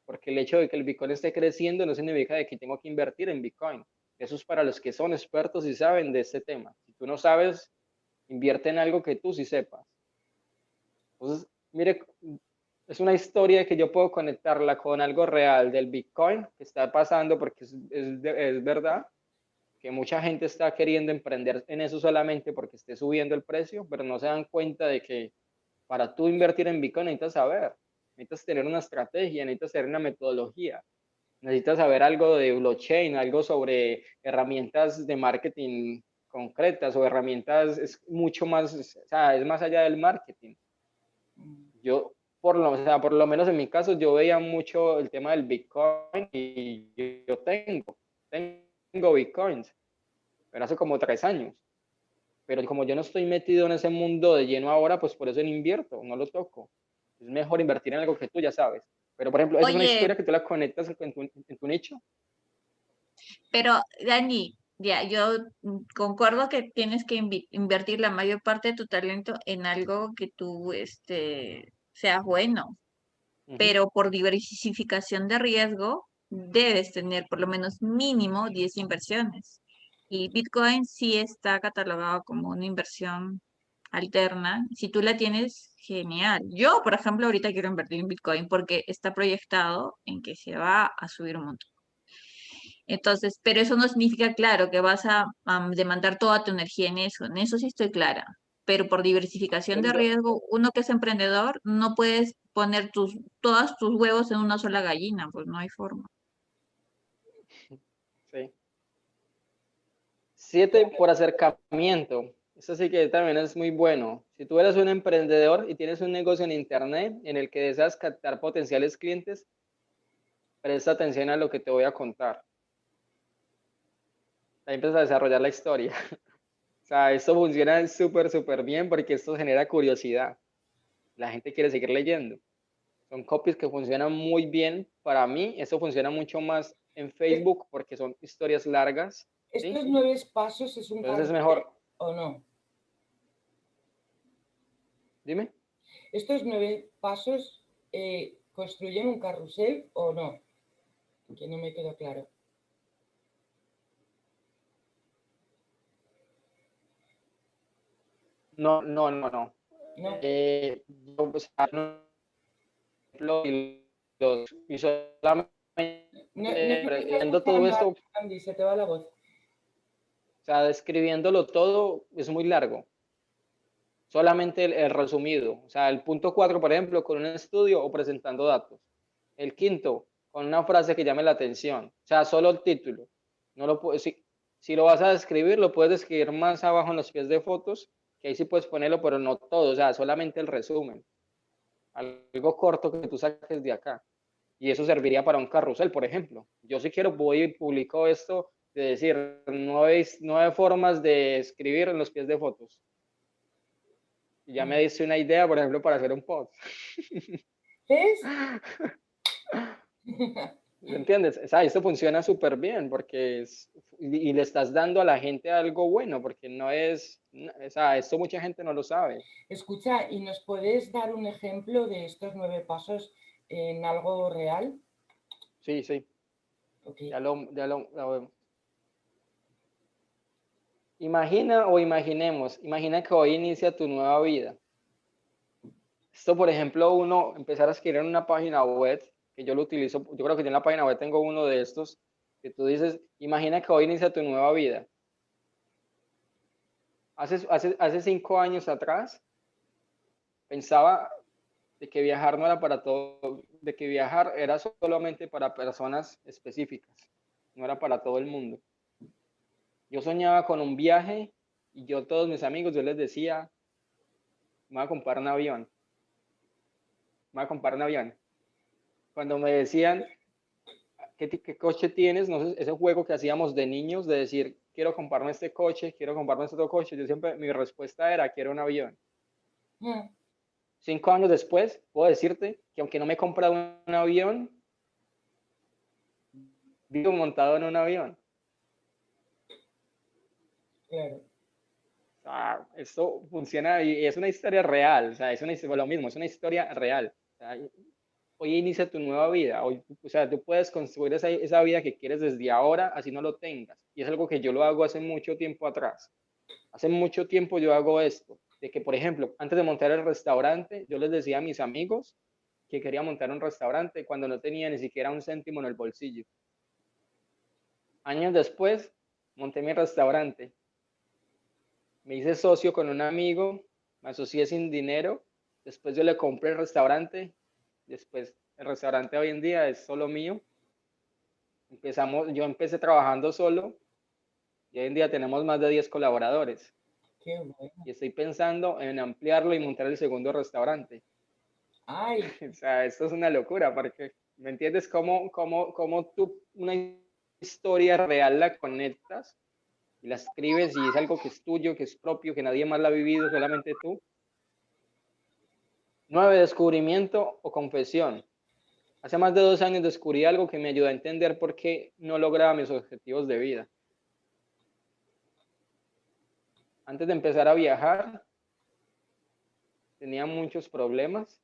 Porque el hecho de que el Bitcoin esté creciendo no significa de que tengo que invertir en Bitcoin. Eso es para los que son expertos y saben de este tema. Si tú no sabes, invierte en algo que tú sí sepas. Entonces, mire, es una historia que yo puedo conectarla con algo real del Bitcoin que está pasando porque es verdad que mucha gente está queriendo emprender en eso solamente porque esté subiendo el precio, pero no se dan cuenta de que para tú invertir en Bitcoin necesitas saber, necesitas tener una estrategia, necesitas tener una metodología, necesitas saber algo de blockchain, algo sobre herramientas de marketing concretas o herramientas, es mucho más, o sea, es más allá del marketing. Yo, o sea, por lo menos en mi caso, yo veía mucho el tema del Bitcoin y yo tengo Bitcoins, pero hace como 3 años. Pero como yo no estoy metido en ese mundo de lleno ahora, pues por eso no invierto, no lo toco. Es mejor invertir en algo que tú ya sabes. Pero, por ejemplo, esa es una Oye, historia que tú la conectas en tu nicho. pero Dani, ya, yo concuerdo que tienes que invertir la mayor parte de tu talento en algo que tú, seas bueno, Ujú. pero por diversificación de riesgo debes tener por lo menos mínimo 10 inversiones. Y Bitcoin sí está catalogado como una inversión alterna. Si tú la tienes, genial. Yo, por ejemplo, ahorita quiero invertir en Bitcoin porque está proyectado en que se va a subir un montón. Entonces, pero eso no significa, claro, que vas a demandar toda tu energía en eso sí estoy clara. Pero por diversificación de Tengo, riesgo, uno que es emprendedor, no puedes poner todos tus huevos en una sola gallina, pues no hay forma. sí. 7, por acercamiento. Eso sí que también es muy bueno. Si tú eres un emprendedor y tienes un negocio en Internet en el que deseas captar potenciales clientes, presta atención a lo que te voy a contar. Ahí empiezas a desarrollar la historia. O sea, esto funciona súper, súper bien porque esto genera curiosidad. La gente quiere seguir leyendo. Son copies que funcionan muy bien. Para mí, eso funciona mucho más en Eh, Facebook porque son historias largas, ¿sí? ¿Estos 9 pasos es un Entonces es carrusel mejor, o no? dime. ¿Estos 9 pasos construyen un carrusel o no? Que no me quedó claro. No, no, no, no. No, Yo, o sea, no, y solamente no se te está viendo todo escuchando, esto, o Andy, se te va la voz. sea, describiéndolo todo, es muy largo. Solamente el resumido. O sea, el punto 4, por ejemplo, con un estudio o presentando datos. El quinto, con una frase que llame la atención. O sea, solo el título. No lo si lo vas a describir, lo puedes describir más abajo en los pies de fotos, que ahí sí puedes ponerlo, pero no todo. O sea, solamente el resumen. Algo corto que tú saques de acá. Y eso serviría para un carrusel, por ejemplo. Yo si quiero voy y publico esto de decir 9 formas de escribir en los pies de fotos. Y ya me diste una idea, por ejemplo, para hacer un post. ¿Ves? ¿Me entiendes? O sea, esto funciona súper bien porque y le estás dando a la gente algo bueno, porque no es, o sea, esto mucha gente no lo sabe. Escucha, ¿y nos puedes dar un ejemplo de estos 9 pasos en algo real? Sí, sí, Ok. lo vemos. Imagina o imaginemos, imagina que hoy inicia tu nueva vida. Esto, por ejemplo, uno empezar a escribir en una página web, que yo lo utilizo, yo creo que yo en la página web tengo uno de estos, que tú dices, imagina que hoy inicia tu nueva vida. Hace 5 años atrás, pensaba de que viajar no era para todo, de que viajar era solamente para personas específicas, no era para todo el mundo. Yo soñaba con un viaje y yo a todos mis amigos, yo les decía, me voy a comprar un avión, me voy a comprar un avión. Cuando me decían, ¿qué coche tienes? No sé, ese juego que hacíamos de niños de decir, quiero comprarme este coche, quiero comprarme este otro coche, yo siempre, mi respuesta era, quiero un avión. 5 años después, puedo decirte que aunque no me he comprado un avión, vivo montado en un avión. Claro. O sea, esto funciona y es una historia real, o sea, lo mismo, es una historia real. O sea, hoy inicia tu nueva vida, hoy, o sea, tú puedes construir esa vida que quieres desde ahora, así no lo tengas. Y es algo que yo lo hago hace mucho tiempo atrás. Hace mucho tiempo yo hago esto, de que, por ejemplo, antes de montar el restaurante, yo les decía a mis amigos que quería montar un restaurante cuando no tenía ni siquiera un céntimo en el bolsillo. Años después, monté mi restaurante. Me hice socio con un amigo, me asocié sin dinero, después yo le compré el restaurante, después el restaurante hoy en día es solo mío. Yo empecé trabajando solo y hoy en día tenemos más de 10 colaboradores. Qué bueno. Y estoy pensando en ampliarlo y montar el segundo restaurante. Ay, O sea, esto es una locura, porque, ¿me entiendes cómo tú una historia real la conectas y la escribes y es algo que es tuyo, que es propio, que nadie más la ha vivido, solamente tú? 9, descubrimiento o confesión. Hace más de 2 años descubrí algo que me ayudó a entender por qué no lograba mis objetivos de vida. Antes de empezar a viajar, tenía muchos problemas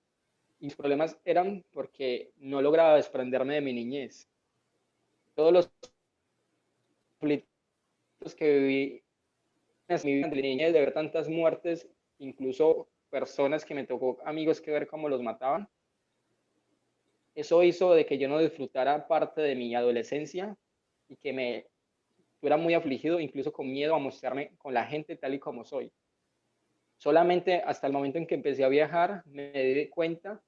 y los problemas eran porque no lograba desprenderme de mi niñez. Todos los conflictos que viví en mi vida de niñez, de ver tantas muertes, incluso personas que me tocó, amigos que ver cómo los mataban, eso hizo de que yo no disfrutara parte de mi adolescencia y que me estuviera muy afligido, incluso con miedo a mostrarme con la gente tal y como soy. Solamente hasta el momento en que empecé a viajar me di cuenta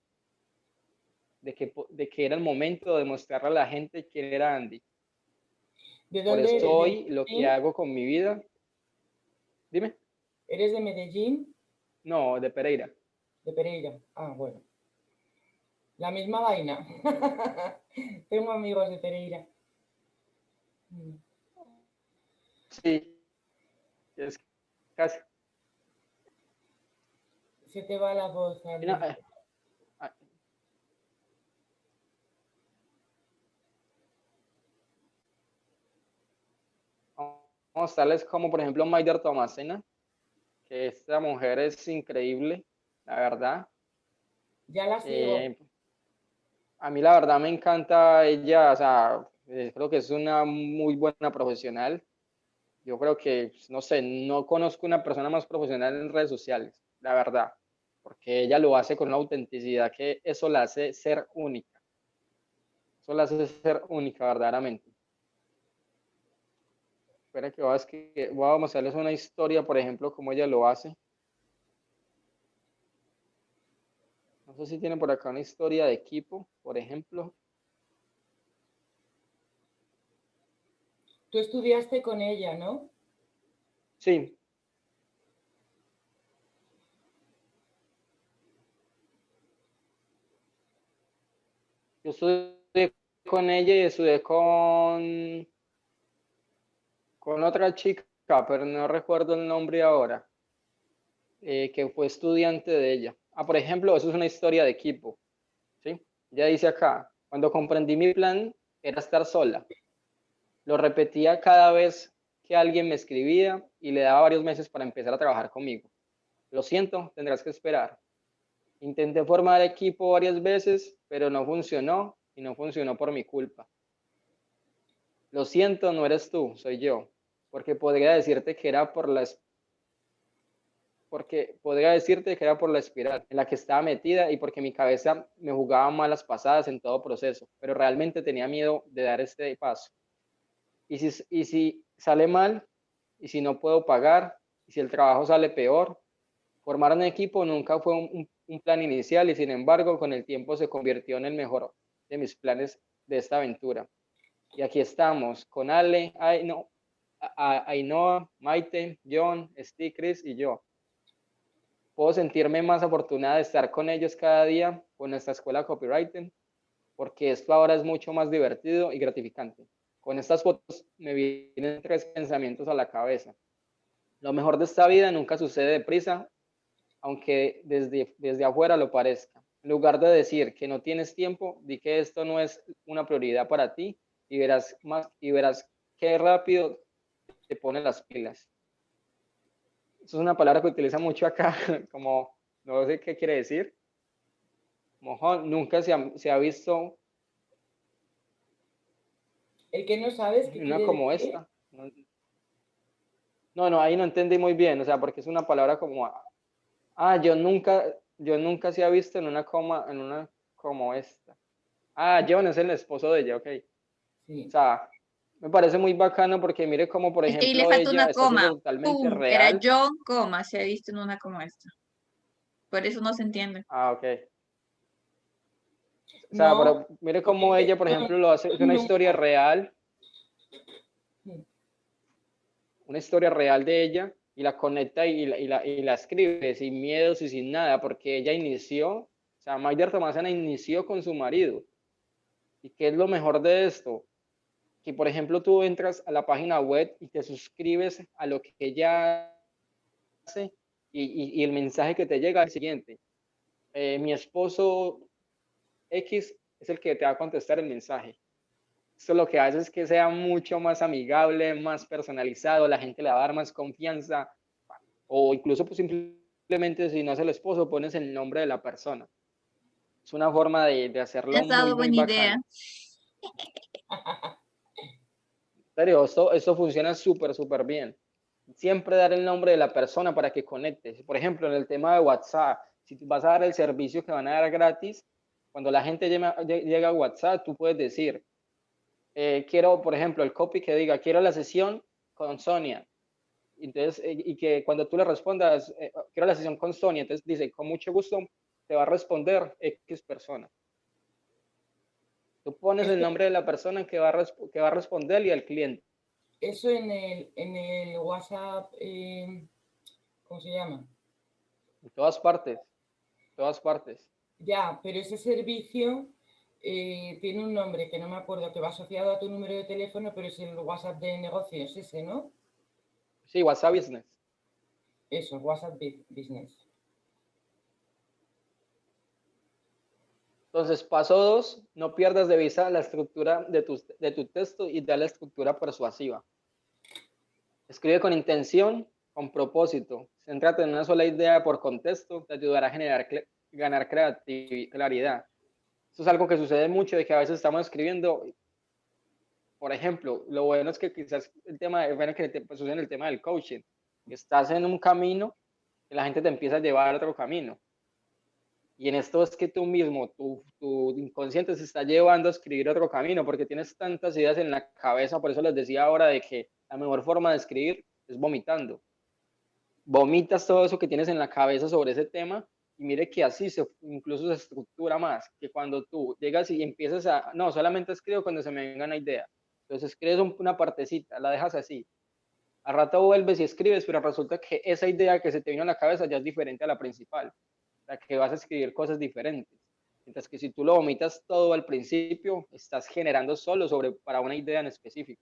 de que era el momento de mostrarle a la gente quién era Andy. ¿de Por dónde eso eres? ¿De hoy lo que Medellín? hago con mi vida, dime, ¿Eres de Medellín? no, de Pereira. De Pereira. Ah, bueno. La misma vaina. Tengo amigos de Pereira. Sí, es casi. Se te va la voz, No, Andy. vamos a darles como por ejemplo Maider Tomasena, que esta mujer es increíble, la verdad. Ya la sigo. A mí la verdad me encanta ella, o sea, creo que es una muy buena profesional. Yo creo que, pues, no sé, no conozco una persona más profesional en redes sociales, la verdad, porque ella lo hace con una autenticidad que eso la hace ser única. Eso la hace ser única verdaderamente. Espera que voy a mostrarles una historia, por ejemplo, cómo ella lo hace. No sé si tiene por acá una historia de equipo, por ejemplo. Tú estudiaste con ella, ¿no? Sí, Yo estudié con ella y estudié con otra chica, pero no recuerdo el nombre ahora, que fue estudiante de ella. Ah, por ejemplo, eso es una historia de equipo, ¿sí? Ya dice acá, cuando comprendí mi plan era estar sola. Lo repetía cada vez que alguien me escribía y le daba varios meses para empezar a trabajar conmigo. Lo siento, tendrás que esperar. Intenté formar equipo varias veces, pero no funcionó y no funcionó por mi culpa. Lo siento, no eres tú, soy yo, porque podría decirte que era por porque podría decirte que era por la espiral en la que estaba metida y porque mi cabeza me jugaba malas pasadas en todo proceso, pero realmente tenía miedo de dar este paso. Y si sale mal, y si no puedo pagar, y si el trabajo sale peor, formar un equipo nunca fue un plan inicial y sin embargo con el tiempo se convirtió en el mejor de mis planes de esta aventura. Y aquí estamos con Ale, Ainhoa, Maite, John, Steve, Chris y yo. Puedo sentirme más afortunada de estar con ellos cada día con nuestra escuela de copywriting, porque esto ahora es mucho más divertido y gratificante. Con estas fotos me vienen 3 pensamientos a la cabeza. Lo mejor de esta vida nunca sucede deprisa, aunque desde afuera lo parezca. En lugar de decir que no tienes tiempo, di que esto no es una prioridad para ti y verás qué rápido te pone las pilas. Eso es una palabra que utiliza mucho acá, como no sé qué quiere decir. Mojón, nunca se ha visto El que no sabes qué una quiere como decir. esta. No, ahí no entendí muy bien, o sea, porque es una palabra como, yo nunca se ha visto en una coma, en una como esta. Ah, John es el esposo de ella, ok. O Sí. sea, me parece muy bacano porque mire cómo, por Es que ahí le ejemplo, falta ella una está coma. siendo totalmente ¡Pum! Era real. John, coma. Se ha visto en una como esta. Por eso no se entiende. Ah, ok. O sea, No, pero mire cómo porque ella, por ejemplo, lo hace, es una historia nunca. real, Sí. una historia real de ella y la conecta y la escribe sin miedos y sin nada, porque ella inició, o sea, Mayder Tomasana inició con su marido. ¿Y qué es lo mejor de esto? Que, por ejemplo, tú entras a la página web y te suscribes a lo que ella hace y el mensaje que te llega es el siguiente. Mi esposo X es el que te va a contestar el mensaje. Esto lo que hace es que sea mucho más amigable, más personalizado, la gente le va a dar más confianza o incluso pues, simplemente si no es el esposo pones el nombre de la persona. Es una forma de Me hacerlo has muy, dado muy buena idea. bacano. En serio, esto funciona súper, súper bien. Siempre dar el nombre de la persona para que conectes. Por ejemplo, en el tema de WhatsApp, si tú vas a dar el servicio que van a dar gratis, cuando la gente llega a WhatsApp, tú puedes decir, quiero, por ejemplo, el copy que diga, quiero la sesión con Sonia. Entonces, y que cuando tú le respondas, quiero la sesión con Sonia, entonces dice, con mucho gusto te va a responder X persona. Tú pones el nombre de la persona que va a responder y al cliente. Eso en el WhatsApp, ¿cómo se llama? En todas partes, todas partes. Ya, pero ese servicio tiene un nombre que no me acuerdo, que va asociado a tu número de teléfono, pero es el WhatsApp de negocios ese, ¿no? Sí, WhatsApp Business. Eso, WhatsApp Business. Entonces, paso 2, no pierdas de vista la estructura de tu texto y da la estructura persuasiva. Escribe con intención, con propósito. Céntrate en una sola idea por contexto, te ayudará a ganar claridad. Esto es algo que sucede mucho, de que a veces estamos escribiendo, por ejemplo, lo bueno es que quizás bueno, que sucede en el tema del coaching, que estás en un camino y la gente te empieza a llevar a otro camino. Y en esto es que tú mismo, tu inconsciente se está llevando a escribir otro camino, porque tienes tantas ideas en la cabeza, por eso les decía ahora de que la mejor forma de escribir es vomitando. Vomitas todo eso que tienes en la cabeza sobre ese tema y mire que así incluso se estructura más, que cuando tú llegas y empiezas no, solamente escribo cuando se me venga una idea. Entonces escribes una partecita, la dejas así. Al rato vuelves y escribes, pero resulta que esa idea que se te vino a la cabeza ya es diferente a la principal, o sea, que vas a escribir cosas diferentes. Mientras que si tú lo vomitas todo al principio, estás generando solo para una idea en específico.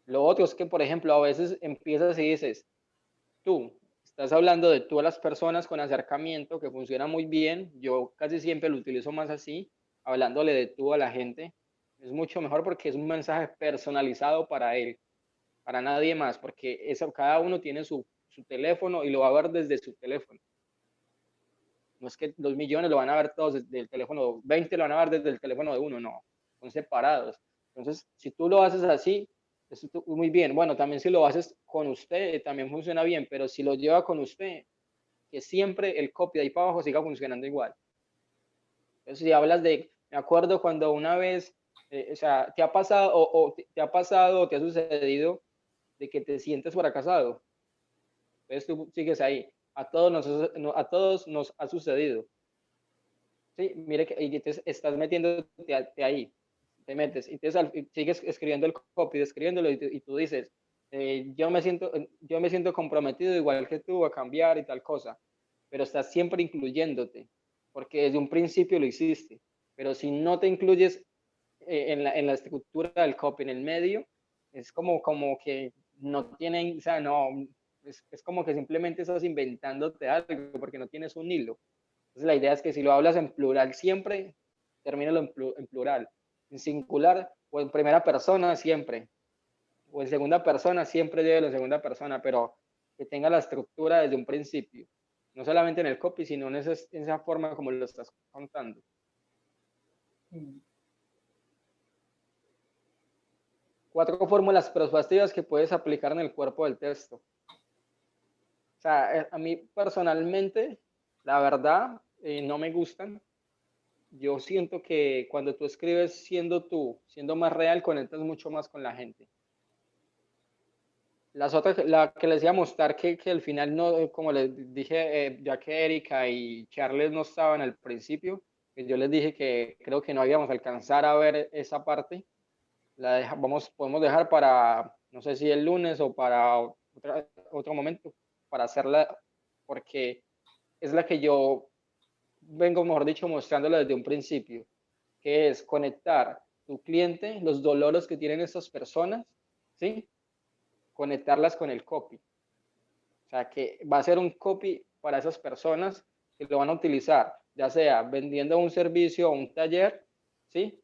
Lo otro es que, por ejemplo, a veces empiezas y dices, tú, estás hablando de tú a las personas con acercamiento, que funciona muy bien. Yo casi siempre lo utilizo más así, hablándole de tú a la gente. Es mucho mejor porque es un mensaje personalizado para él, para nadie más, porque eso, cada uno tiene su teléfono y lo va a ver desde su teléfono. No es que los millones lo van a ver todos desde el teléfono, 20 lo van a ver desde el teléfono de uno, no, son separados. Entonces, si tú lo haces así, es muy bien. Bueno, también si lo haces con usted, también funciona bien, pero si lo lleva con usted, que siempre el copy de ahí para abajo siga funcionando igual. Entonces, si hablas de, me acuerdo cuando una vez, o sea, te ha pasado te ha pasado o te ha sucedido de que te sientes fracasado. Entonces tú sigues ahí. A todos nos ha sucedido. Sí, mire que y te estás metiéndote ahí, te metes y sigues escribiendo el copy, escribiéndolo y tú dices, yo me siento comprometido igual que tú a cambiar y tal cosa, pero estás siempre incluyéndote, porque desde un principio lo hiciste, pero si no te incluyes en la estructura del copy en el medio, es como que no tienen, o sea, no, es como que simplemente estás inventándote algo porque no tienes un hilo. Entonces la idea es que si lo hablas en plural siempre, termínalo en plural. En singular o en primera persona siempre. O en segunda persona siempre llévelo en segunda persona, pero que tenga la estructura desde un principio. No solamente en el copy, sino en esa forma como lo estás contando. 4 fórmulas persuasivas que puedes aplicar en el cuerpo del texto. O sea, a mí personalmente, la verdad, no me gustan. Yo siento que cuando tú escribes siendo tú, siendo más real, conectas mucho más con la gente. Las otras, la que les iba a mostrar que al final no, como les dije, ya que Erika y Charles no estaban al principio, que yo les dije que creo que no íbamos a alcanzar a ver esa parte, podemos dejar para, no sé si el lunes o para otro momento, para hacerla, porque es la que yo vengo, mejor dicho, mostrándola desde un principio, que es conectar tu cliente, los dolores que tienen estas personas, ¿sí? Conectarlas con el copy. O sea, que va a ser un copy para esas personas que lo van a utilizar, ya sea vendiendo un servicio o un taller, ¿sí?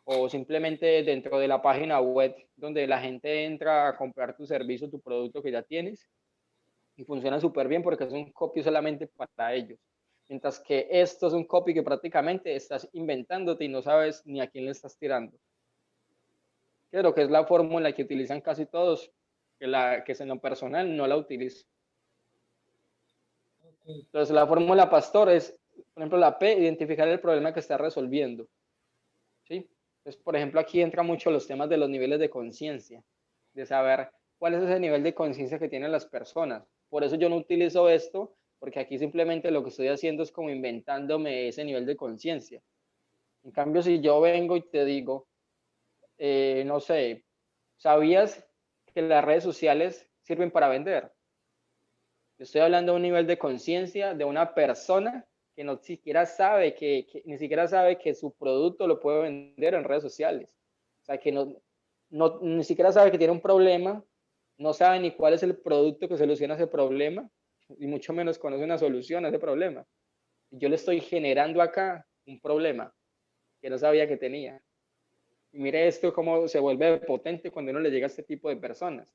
O simplemente dentro de la página web donde la gente entra a comprar tu servicio, tu producto que ya tienes, y funciona súper bien porque es un copy solamente para ellos. Mientras que esto es un copy que prácticamente estás inventándote y no sabes ni a quién le estás tirando. Creo que es la fórmula que utilizan casi todos, que en lo personal no la utilizo. Entonces, la fórmula Pastor es, por ejemplo, la P, identificar el problema que está resolviendo. ¿Sí? Entonces, por ejemplo, aquí entra mucho los temas de los niveles de conciencia, de saber cuál es ese nivel de conciencia que tienen las personas. Por eso yo no utilizo esto, porque aquí simplemente lo que estoy haciendo es como inventándome ese nivel de conciencia. En cambio, si yo vengo y te digo, no sé, ¿sabías que las redes sociales sirven para vender? Estoy hablando de un nivel de conciencia de una persona que no siquiera sabe ni siquiera sabe que su producto lo puede vender en redes sociales. O sea, que ni siquiera sabe que tiene un problema, no sabe ni cuál es el producto que soluciona ese problema, y mucho menos conoce una solución a ese problema. Y yo le estoy generando acá un problema que no sabía que tenía. Y mire esto cómo se vuelve potente cuando uno le llega a este tipo de personas,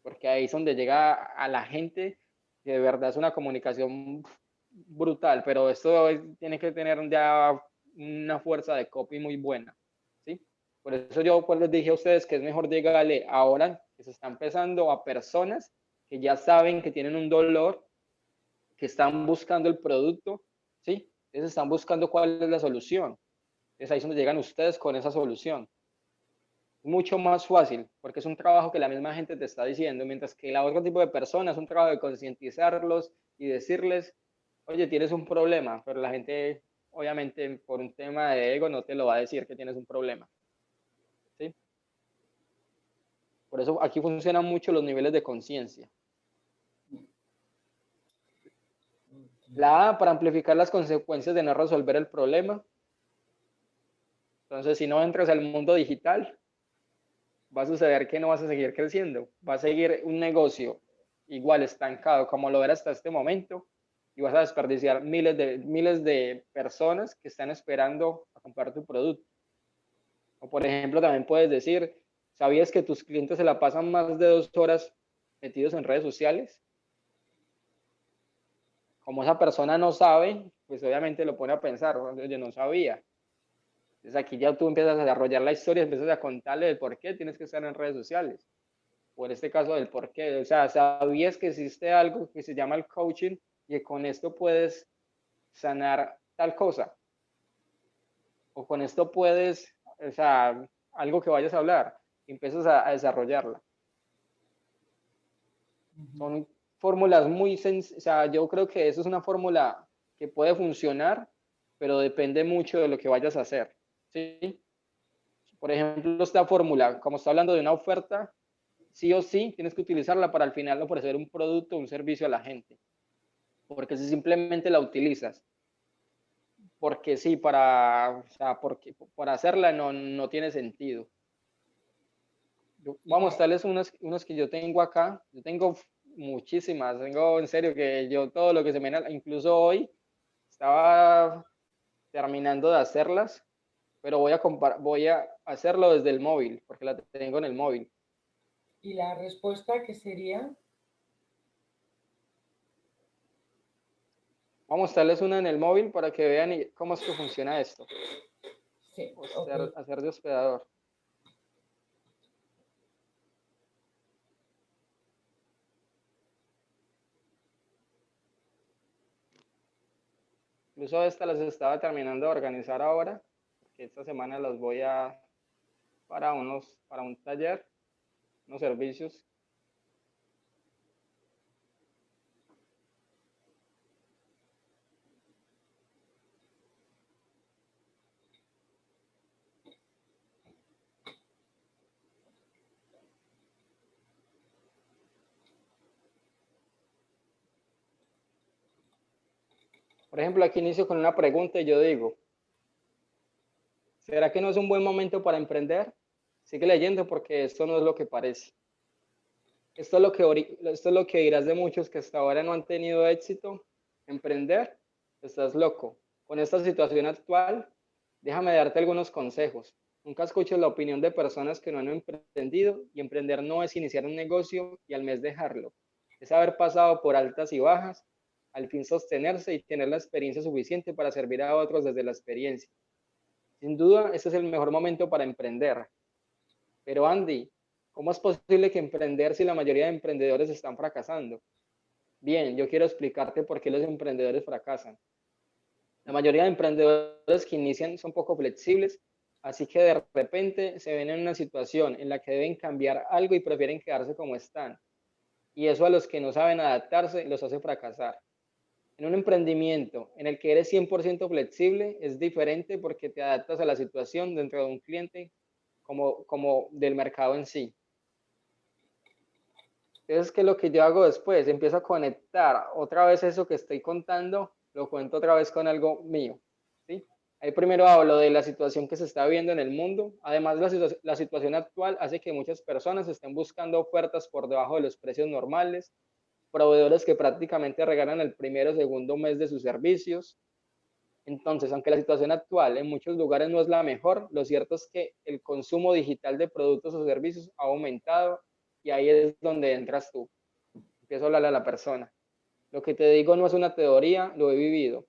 porque ahí es donde llega a la gente que de verdad es una comunicación brutal, pero esto tiene que tener ya una fuerza de copy muy buena, ¿sí? Por eso yo pues les dije a ustedes que es mejor llegarle ahora que se está empezando a personas que ya saben que tienen un dolor, que están buscando el producto, ¿sí? Entonces están buscando cuál es la solución. Entonces ahí es donde llegan ustedes con esa solución. Mucho más fácil, porque es un trabajo que la misma gente te está diciendo, mientras que la otro tipo de personas es un trabajo de concientizarlos y decirles, oye, tienes un problema, pero la gente, obviamente, por un tema de ego, no te lo va a decir que tienes un problema. ¿Sí? Por eso aquí funcionan mucho los niveles de conciencia. La A, para amplificar las consecuencias de no resolver el problema. Entonces, si no entras al mundo digital, va a suceder que no vas a seguir creciendo. Va a seguir un negocio igual estancado como lo era hasta este momento y vas a desperdiciar miles de personas que están esperando a comprar tu producto. O por ejemplo, también puedes decir, ¿sabías que tus clientes se la pasan más de 2 horas metidos en redes sociales? Como esa persona no sabe, pues obviamente lo pone a pensar, yo no sabía. Entonces aquí ya tú empiezas a desarrollar la historia, empiezas a contarle el por qué tienes que estar en redes sociales. O en este caso del por qué. O sea, sabías que existe algo que se llama el coaching y que con esto puedes sanar tal cosa. O con esto puedes, o sea, algo que vayas a hablar, y empiezas a desarrollarla. Son fórmulas muy sencillas, o sea, yo creo que eso es una fórmula que puede funcionar, pero depende mucho de lo que vayas a hacer, ¿sí? Por ejemplo, esta fórmula, como está hablando de una oferta, sí o sí tienes que utilizarla para al final ofrecer un producto o un servicio a la gente. Porque si simplemente la utilizas, porque sí, o sea, porque para hacerla no tiene sentido. Vamos a mostrarles unos que yo tengo acá. Yo tengo muchísimas, tengo en serio que yo todo lo que se me... Incluso hoy estaba terminando de hacerlas, pero voy a hacerlo desde el móvil, porque la tengo en el móvil. ¿Y la respuesta qué sería? Vamos a mostrarles una en el móvil para que vean cómo es que funciona esto. Sí, okay. Hacer de hospedador. Incluso estas las estaba terminando de organizar ahora, porque esta semana las voy a para un taller, unos servicios. Por ejemplo, aquí inicio con una pregunta y yo digo, ¿será que no es un buen momento para emprender? Sigue leyendo porque esto no es lo que parece. Esto es lo que dirás de muchos que hasta ahora no han tenido éxito. Emprender, estás loco. Con esta situación actual, déjame darte algunos consejos. Nunca escuches la opinión de personas que no han emprendido y emprender no es iniciar un negocio y al mes dejarlo. Es haber pasado por altas y bajas, al fin sostenerse y tener la experiencia suficiente para servir a otros desde la experiencia. Sin duda, este es el mejor momento para emprender. Pero Andy, ¿cómo es posible que emprender si la mayoría de emprendedores están fracasando? Bien, yo quiero explicarte por qué los emprendedores fracasan. La mayoría de emprendedores que inician son poco flexibles, así que de repente se ven en una situación en la que deben cambiar algo y prefieren quedarse como están. Y eso a los que no saben adaptarse los hace fracasar. En un emprendimiento en el que eres 100% flexible es diferente porque te adaptas a la situación dentro de un cliente como del mercado en sí. Entonces, ¿qué es lo que yo hago después? Empiezo a conectar otra vez eso que estoy contando, lo cuento otra vez con algo mío, ¿sí? Ahí primero hablo de la situación que se está viendo en el mundo. Además, la situación actual hace que muchas personas estén buscando ofertas por debajo de los precios normales, proveedores que prácticamente regalan el primero o segundo mes de sus servicios. Entonces, aunque la situación actual en muchos lugares no es la mejor, lo cierto es que el consumo digital de productos o servicios ha aumentado y ahí es donde entras tú. Empiezo a hablarle a la persona. Lo que te digo no es una teoría, lo he vivido.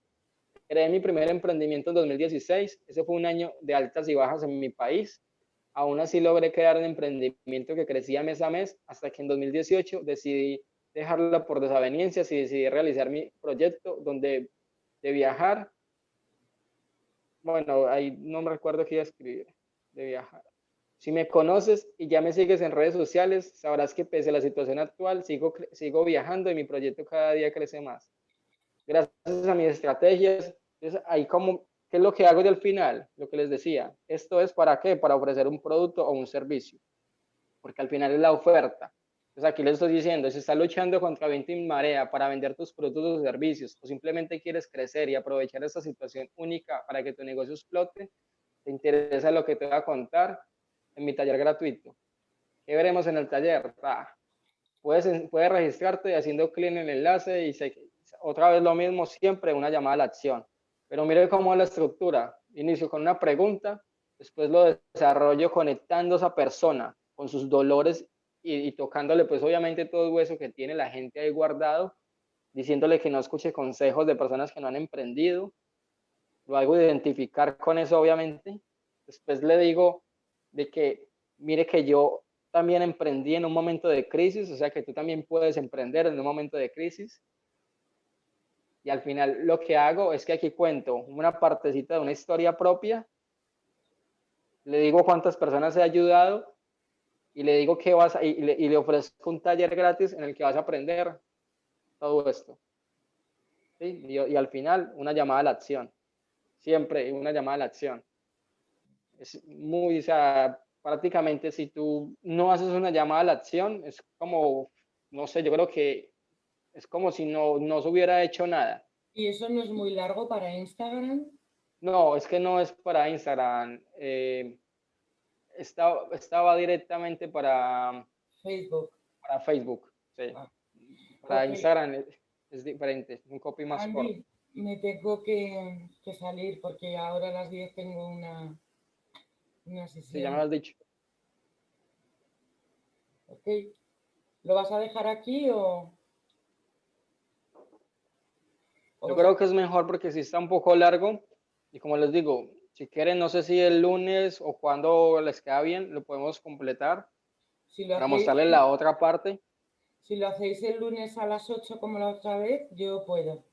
Creé mi primer emprendimiento en 2016. Ese fue un año de altas y bajas en mi país. Aún así logré crear un emprendimiento que crecía mes a mes hasta que en 2018 decidí dejarla por desavenencias y decidí realizar mi proyecto donde de viajar. Bueno, ahí no me recuerdo qué iba a escribir, de viajar. Si me conoces y ya me sigues en redes sociales, sabrás que pese a la situación actual, sigo viajando y mi proyecto cada día crece más. Gracias a mis estrategias, entonces ahí como, ¿qué es lo que hago yo al final? Lo que les decía, ¿esto es para qué? Para ofrecer un producto o un servicio, porque al final es la oferta. Entonces aquí les estoy diciendo, si estás luchando contra viento y marea para vender tus productos o servicios, o simplemente quieres crecer y aprovechar esta situación única para que tu negocio explote, te interesa lo que te voy a contar en mi taller gratuito. ¿Qué veremos en el taller? Puedes registrarte haciendo clic en el enlace y otra vez lo mismo, siempre una llamada a la acción. Pero mire cómo es la estructura. Inicio con una pregunta, después lo desarrollo conectando a esa persona con sus dolores y tocándole pues obviamente todo el hueso que tiene la gente ahí guardado, diciéndole que no escuche consejos de personas que no han emprendido. Lo hago identificar con eso obviamente. Después le digo de que mire que yo también emprendí en un momento de crisis, o sea que tú también puedes emprender en un momento de crisis. Y al final lo que hago es que aquí cuento una partecita de una historia propia, le digo cuántas personas he ayudado y le digo que y le ofrezco un taller gratis en el que vas a aprender todo esto. ¿Sí? Y al final una llamada a la acción, siempre una llamada a la acción. Es muy, o sea, prácticamente si tú no haces una llamada a la acción, es como, no sé, yo creo que es como si no se hubiera hecho nada. ¿Y eso no es muy largo para Instagram? No, es que no es para Instagram. Estaba directamente Facebook. para Facebook. Sí. Ah, Para ok. Instagram es diferente, un copy más corto. Andy, me tengo que salir porque ahora a las 10 tengo una Sí, ya me sesión. lo has dicho. ¿Ok? ¿Lo vas a dejar aquí o Yo vas a- creo que es mejor porque si está un poco largo y como les digo, si quieren, no sé si el lunes o cuando les queda bien, lo podemos completar si lo para hacéis, mostrarles la otra parte. si lo hacéis el lunes a las 8 como la otra vez, yo puedo.